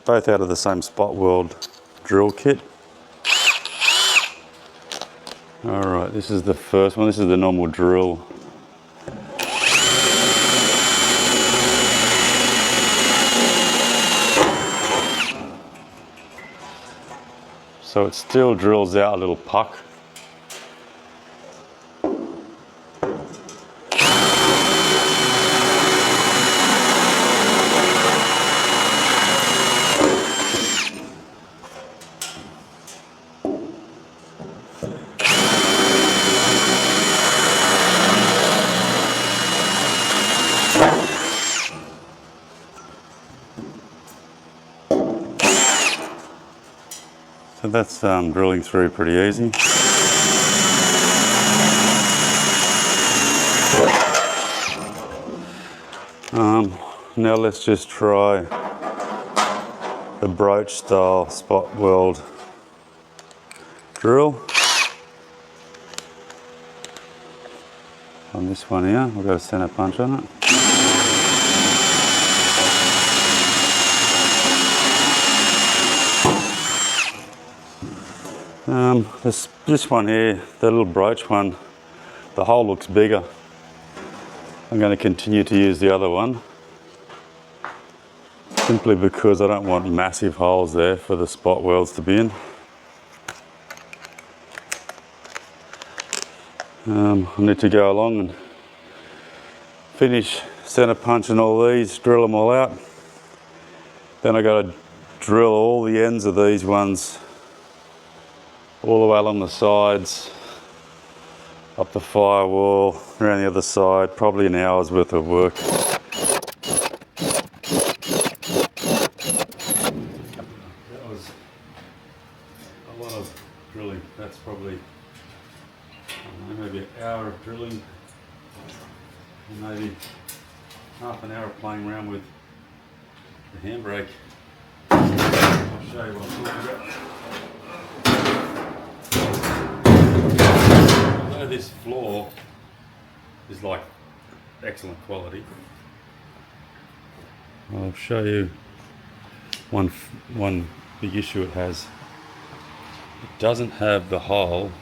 Both out of the same spot weld drill kit. Alright, this is the first one. This is the normal drill. So it still drills out a little puck. So that's drilling through pretty easy. Now let's just try the broach style spot weld drill. On this one here, we've got a center punch on it. This one here, the little broach one, the hole looks bigger. I'm going to continue to use the other one, simply because I don't want massive holes there for the spot welds to be in. I need to go along and finish center punching all these, drill them all out. Then I got to drill all the ends of these ones all the way along the sides, up the firewall, around the other side, probably an hour's worth of work. That was a lot of drilling. That's probably maybe an hour of drilling, and maybe half an hour of playing around with the handbrake. I'll show you what I'm talking about. This floor is like excellent quality. I'll show you one big issue it has. It doesn't have the hole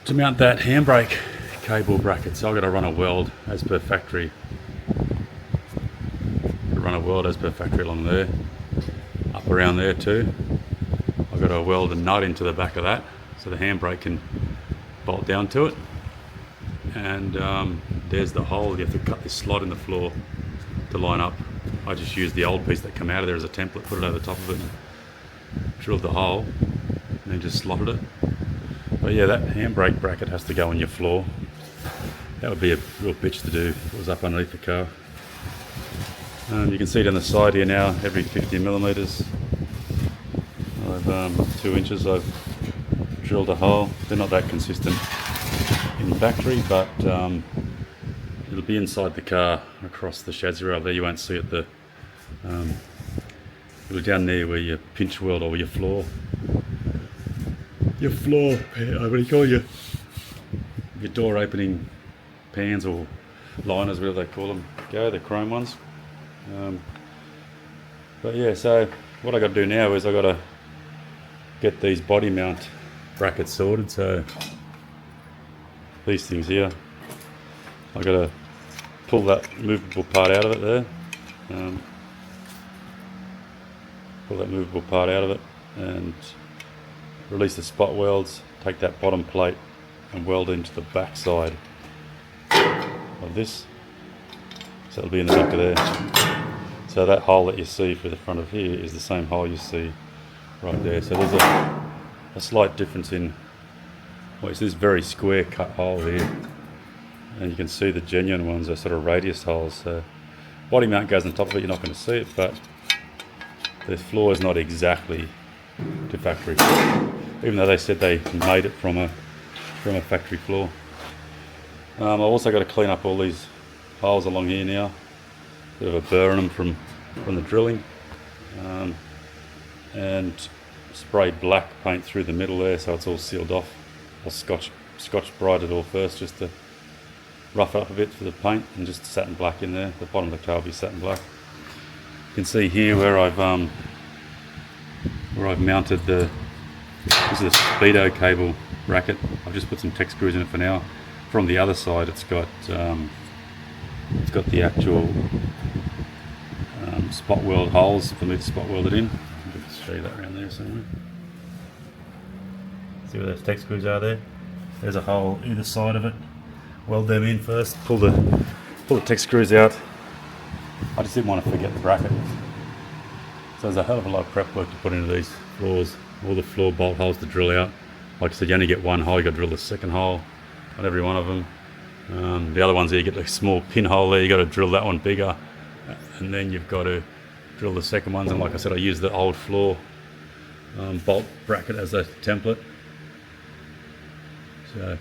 to mount that handbrake cable bracket, so I've got to run a weld as per factory. Along there, up around there too. I've got to weld a nut into the back of that so the handbrake can bolt down to it, and there's the hole. You have to cut this slot in the floor to line up. I just used the old piece that came out of there as a template, put it over the top of it and drilled the hole and then just slotted it. But yeah, that handbrake bracket has to go on your floor. That would be a real bitch to do if it was up underneath the car. You can see down the side here now, every 50 millimeters, I've 2 inches I've drilled a hole. They're not that consistent in factory, but it'll be inside the car across the chassis rail there. You won't see it. It'll be down there where your pinch weld or your floor, what do you call your door opening pans or liners, whatever they call them, the chrome ones. But yeah, so what I got to do now is I got to get these body mount brackets sorted. So these things here, I got to pull that movable part out of it there, and release the spot welds, take that bottom plate and weld into the back side of this, so it'll be in the back of there. So that hole that you see for the front of here is the same hole you see right there. So there's a slight difference in, well, it's this very square cut hole here, and you can see the genuine ones are sort of radius holes. So body mount goes on top of it, you're not going to see it, but the floor is not exactly to factory, even though they said they made it from a factory floor. I've also got to clean up all these holes along here now. Bit of a burr on them from the drilling, and spray black paint through the middle there so it's all sealed off. I'll scotch bright it all first just to rough up a bit for the paint, and just satin black in there. The bottom of the car will be satin black. You can see here where I've mounted this is a speedo cable bracket. I've just put some tech screws in it for now. From the other side, it's got the actual spot weld holes for me to spot weld it in. I'll just show you that around there somewhere. See where those tech screws are there? There's a hole either side of it. Weld them in first. Pull the tech screws out. I just didn't want to forget the bracket. So there's a hell of a lot of prep work to put into these floors. All the floor bolt holes to drill out. Like I said, you only get one hole. You got to drill the second hole on every one of them. The other ones there, you get a small pinhole there. You got to drill that one bigger, and then you've got to drill the second ones. And like I said, I use the old floor bolt bracket as a template. So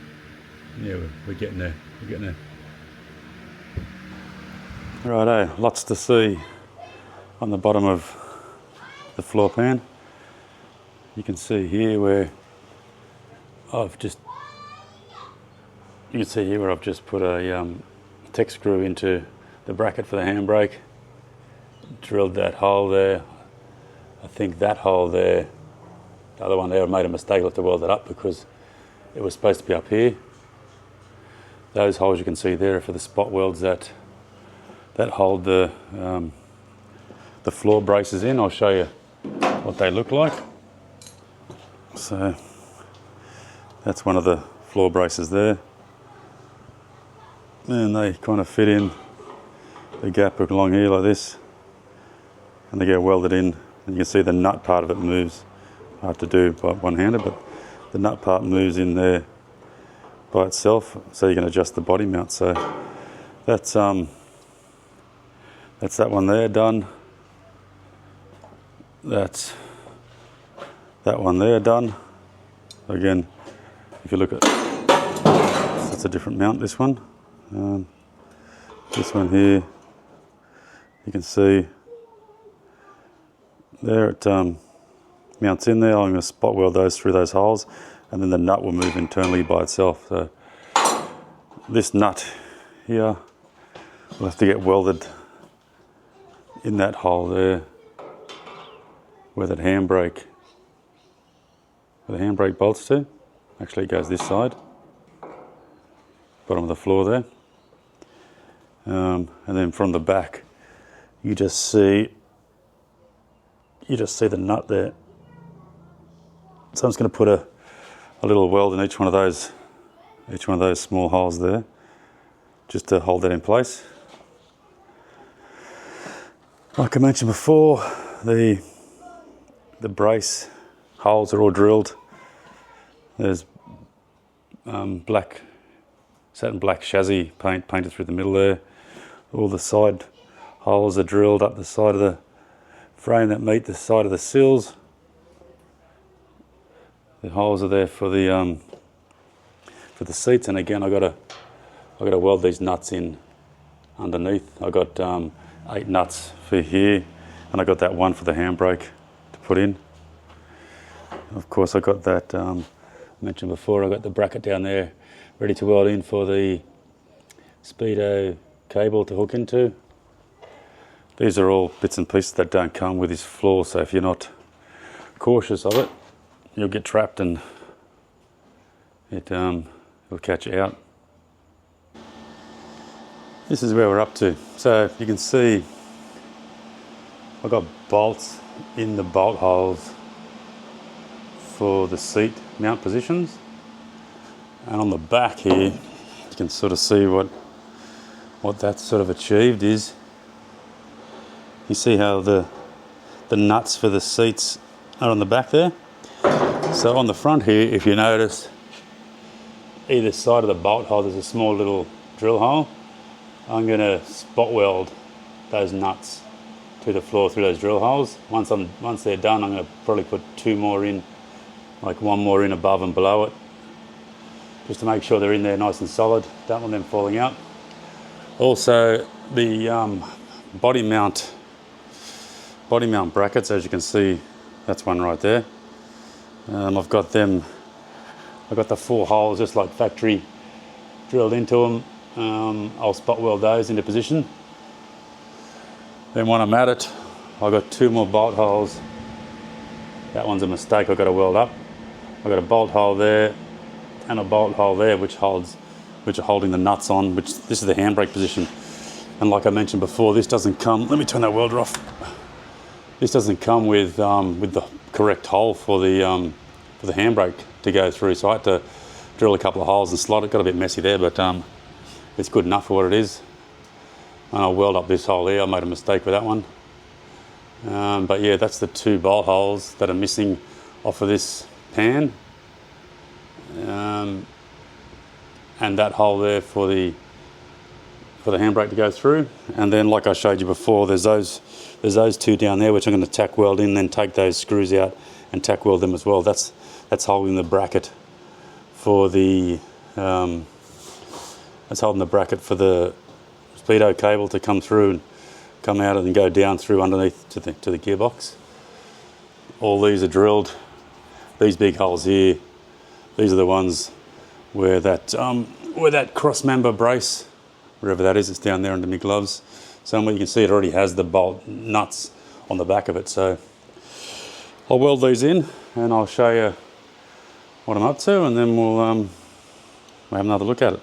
yeah, we're getting there. We're getting there. Righto, lots to see on the bottom of the floor pan. You can see here where I've just put a tech screw into the bracket for the handbrake. Drilled that hole there. I think that hole there, the other one there, I made a mistake. I have to weld that up because it was supposed to be up here. Those holes you can see there are for the spot welds that hold the floor braces in. I'll show you what they look like. So that's one of the floor braces there, and they kind of fit in the gap along here like this, and they get welded in, and you can see the nut part of it moves. Hard to do by one-handed, but the nut part moves in there by itself, so you can adjust the body mount. So that's that one there done. That's that one there done. Again, if you look at, that's a different mount, this one. This one here, you can see there it mounts in there. I'm going to spot weld those through those holes, and then the nut will move internally by itself. So this nut here will have to get welded in that hole there where that handbrake bolts to. Actually, it goes this side, bottom of the floor there, and then from the back, you just see the nut there. So I'm just going to put a little weld in each one of those small holes there, just to hold that in place. Like I mentioned before, the brace holes are all drilled. There's satin black chassis paint painted through the middle there. All the side holes are drilled up the side of the frame that meet the side of the sills. The holes are there for the seats, and again I got to weld these nuts in underneath. I got 8 nuts for here, and I got that one for the handbrake to put in. Of course, I got that mentioned before. I got the bracket down there ready to weld in for the speedo cable to hook into. These are all bits and pieces that don't come with this floor, so if you're not cautious of it, you'll get trapped and it'll catch you out. This is where we're up to. So you can see I've got bolts in the bolt holes for the seat mount positions, and on the back here you can sort of see what that's sort of achieved is. You see how the nuts for the seats are on the back there. So on the front here, if you notice, either side of the bolt hole there's a small little drill hole. I'm going to spot weld those nuts to the floor through those drill holes. Once they're done, I'm going to probably put 2 more in, like 1 more in above and below it, just to make sure they're in there nice and solid. Don't want them falling out. Also, the body mount brackets, as you can see, that's one right there. I've got the 4 holes just like factory drilled into them. I'll spot weld those into position. Then when I'm at it, I've got 2 more bolt holes. That one's a mistake, I've got to weld up. I've got a bolt hole there, and a bolt hole there which are holding the nuts on, which this is the handbrake position. And like I mentioned before, this doesn't come, let me turn that welder off. This doesn't come with the correct hole for the handbrake to go through, so I had to drill a couple of holes and slot it. Got a bit messy there, but it's good enough for what it is. And I'll weld up this hole here. I made a mistake with that one. But yeah, that's the 2 bolt holes that are missing off of this pan. And that hole there for the handbrake to go through. And then, like I showed you before, there's those 2 down there which I'm going to tack weld in, then take those screws out and tack weld them as well. That's holding the bracket for the speedo cable to come through and come out and then go down through underneath to the gearbox. All these are drilled. These big holes here, these are the ones where that cross member brace, wherever that is, it's down there under my gloves. Somewhere you can see it already has the bolt nuts on the back of it. So I'll weld these in and I'll show you what I'm up to, and then we'll have another look at it.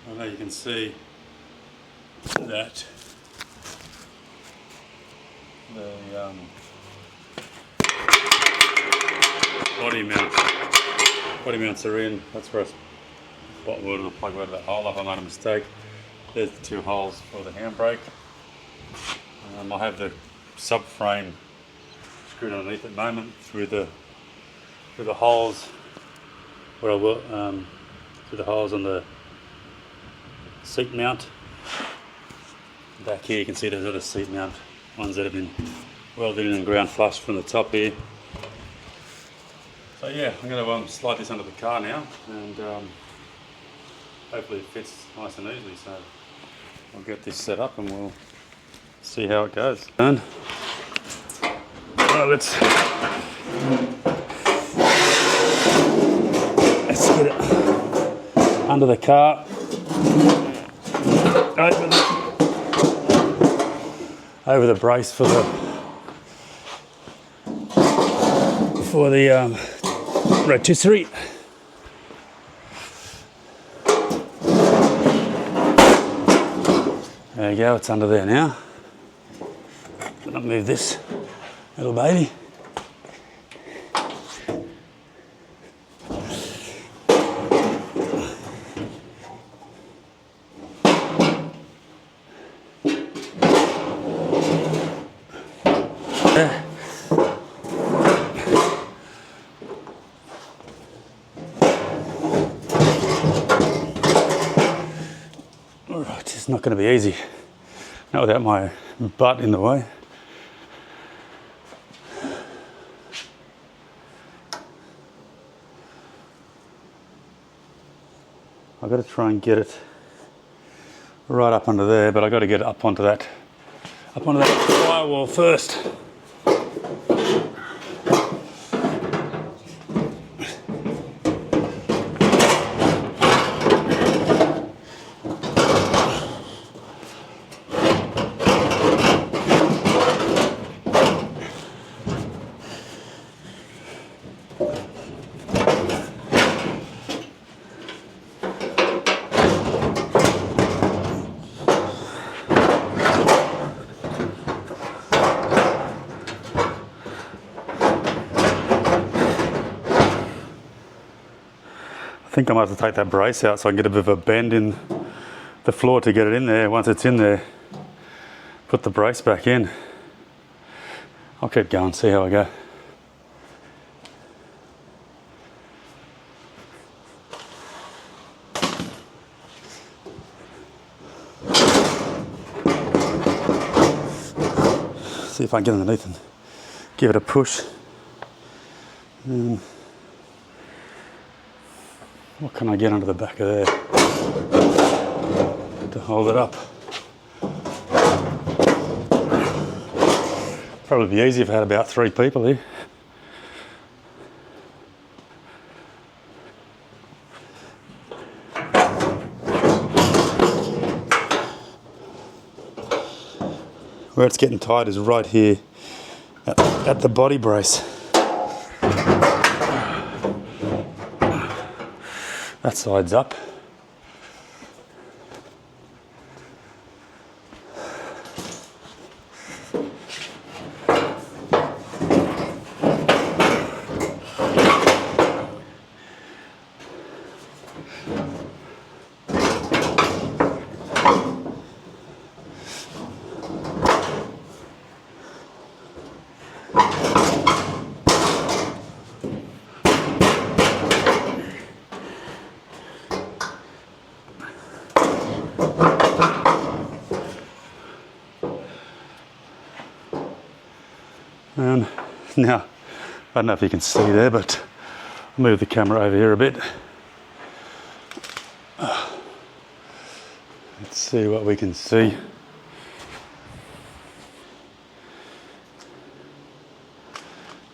I know you can see that the body mounts are in. That's where I spot wood and plug that hole up. I made a mistake. There's the 2 holes for the handbrake. I have the subframe screwed underneath at the moment through the holes where I will through the holes on the seat mount. Back here you can see there's other seat mount ones that have been welded in and ground flush from the top here. So yeah, I'm going to slide this under the car now, and hopefully it fits nice and easily. So I'll get this set up and we'll see how it goes. And let's get it under the car. Over the brace for the rotisserie. There you go, it's under there now. I'll move this little baby. Alright, it's not going to be easy. Not without my butt in the way. I've got to try and get it right up under there, but I've got to get it up onto that firewall first. I think I might have to take that brace out so I can get a bit of a bend in the floor to get it in there. Once it's in there, put the brace back in. I'll keep going, see how I go. See if I can get underneath and give it a push. What can I get under the back of there to hold it up? Probably be easy if I had about 3 people here. Where it's getting tight is right here at the body brace. That side's up. And now, I don't know if you can see there, but I'll move the camera over here a bit. Let's see what we can see.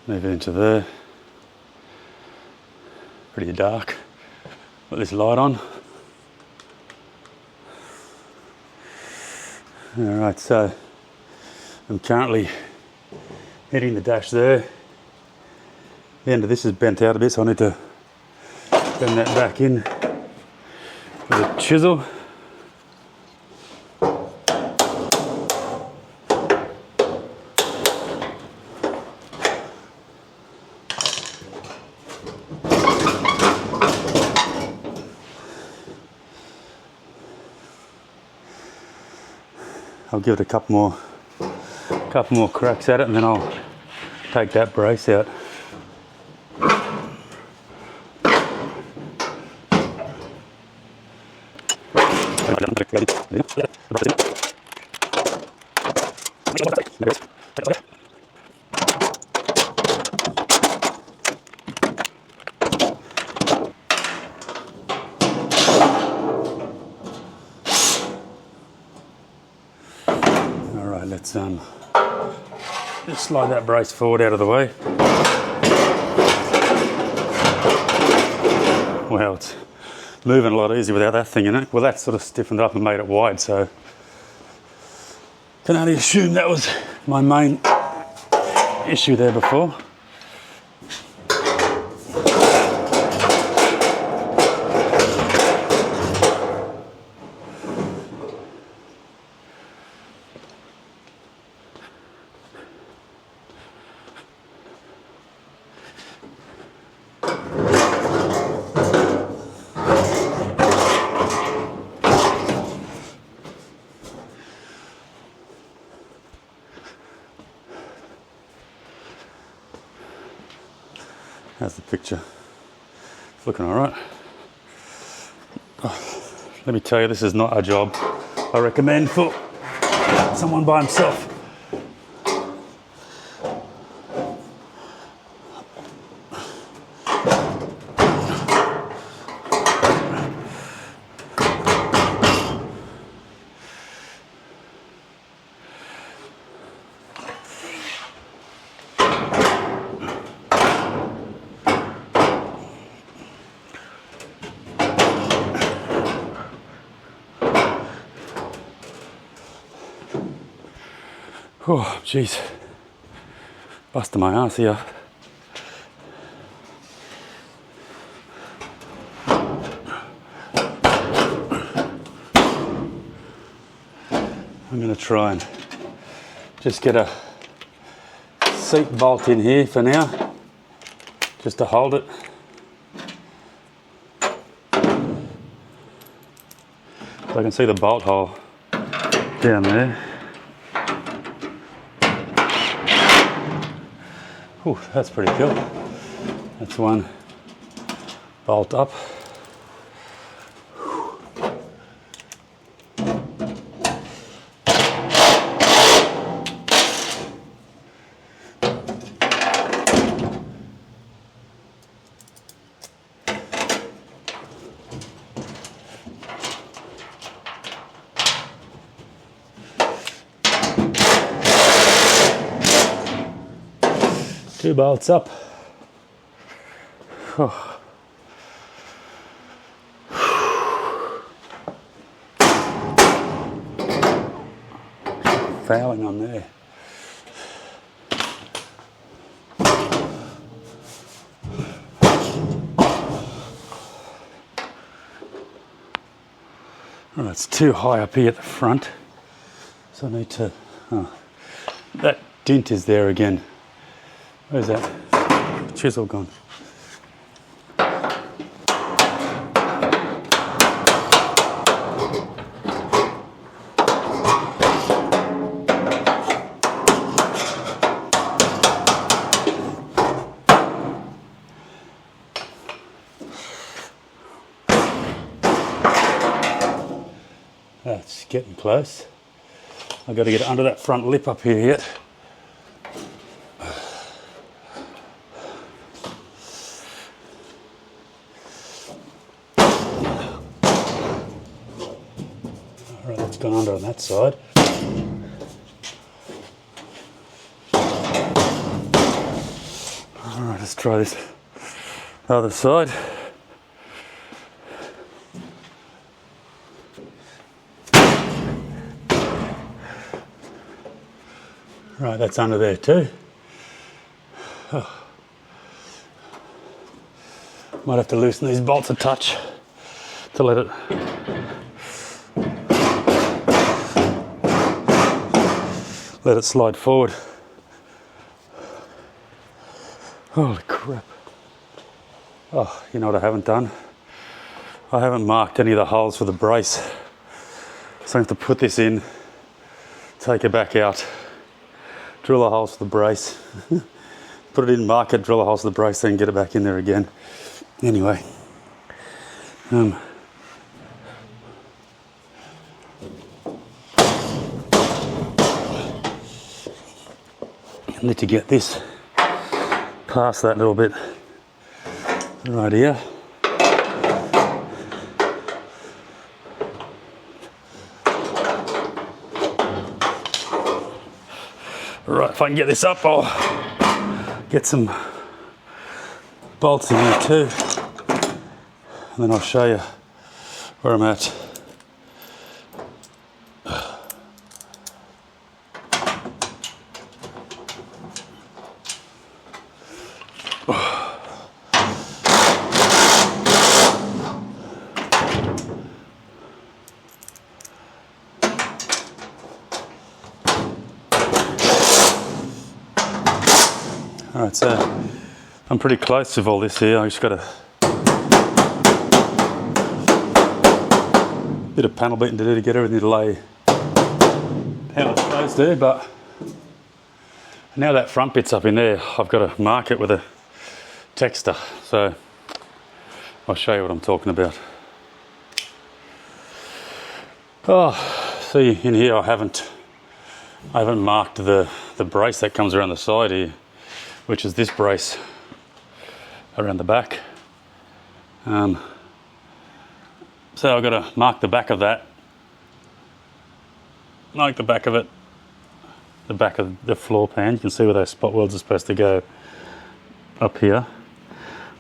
Move it into there. Pretty dark. Put this light on. Alright, so I'm currently hitting the dash there. The end of this is bent out a bit, so I need to bend that back in with a chisel. I'll give it a couple more cracks at it, and then I'll take that brace out. Alright, let's just slide that brace forward out of the way. Well, it's moving a lot easier without that thing in it. Well, that sort of stiffened it up and made it wide, so can only assume that was my main issue there before. How's the picture? It's looking all right. Oh, let me tell you, this is not a job I recommend for someone by himself. Oh, jeez. Busting my ass here. I'm going to try and just get a seat bolt in here for now, just to hold it. So I can see the bolt hole down there. Ooh, that's pretty cool. That's one bolt up. Two bolts up. Oh. Fouling on there. Oh, it's too high up here at the front, so I need to. Oh, that dent is there again. Where's that chisel gone? That's getting close. I've got to get under that front lip up here yet. Alright, that's gone under on that side. Alright, let's try this other side. Right, that's under there too. Oh. Might have to loosen these bolts a touch to let it slide forward. Holy crap. Oh, you know what I haven't done? I haven't marked any of the holes for the brace. So I have to put this in, take it back out, drill the holes for the brace, put it in, mark it, drill the holes for the brace, then get it back in there again. Anyway, I need to get this past that little bit right here. Right, if I can get this up, I'll get some bolts in here too, and then I'll show you where I'm at. Alright, so I'm pretty close with all this here. I just got a bit of panel beating to do to get everything to lay how it's supposed to, but now that front bit's up in there, I've got to mark it with a texter. So I'll show you what I'm talking about. Oh, see in here I haven't marked the brace that comes around the side here, which is this brace around the back. So I've got to mark the back of that, mark the back of it, the back of the floor pan. You can see where those spot welds are supposed to go up here.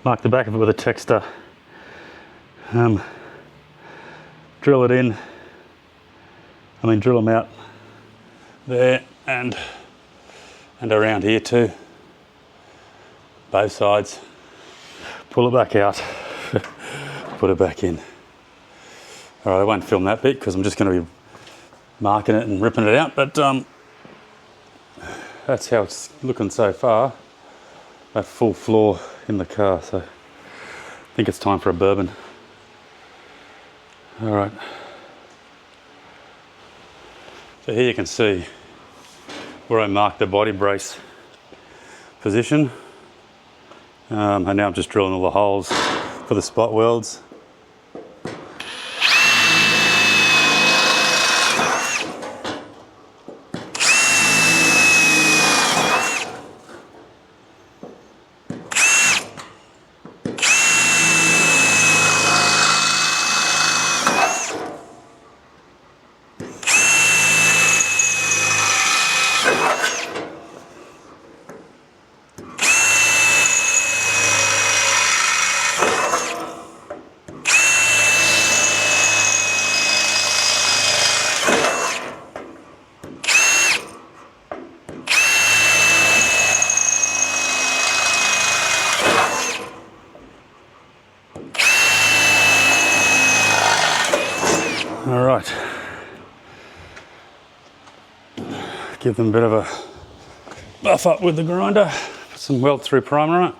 Mark the back of it with a texter, drill it in, drill them out there and around here too. Both sides. Pull it back out, put it back in. All right, I won't film that bit because I'm just going to be marking it and ripping it out, but that's how it's looking so far. That full floor in the car, so I think it's time for a bourbon. All right. So here you can see where I marked the body brace position. And now I'm just drilling all the holes for the spot welds. All right, give them a bit of a buff up with the grinder, put some weld through primer on it.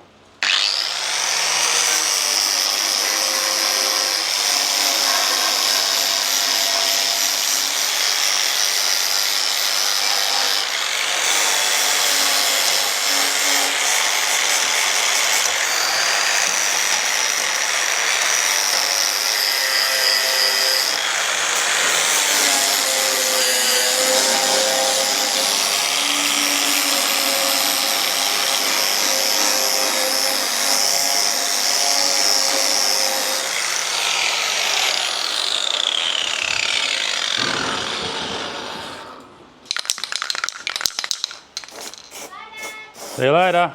See you later.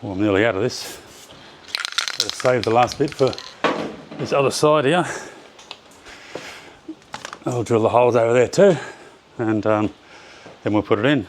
Well, I'm nearly out of this. Better save the last bit for this other side here. I'll drill the holes over there too, and then we'll put it in.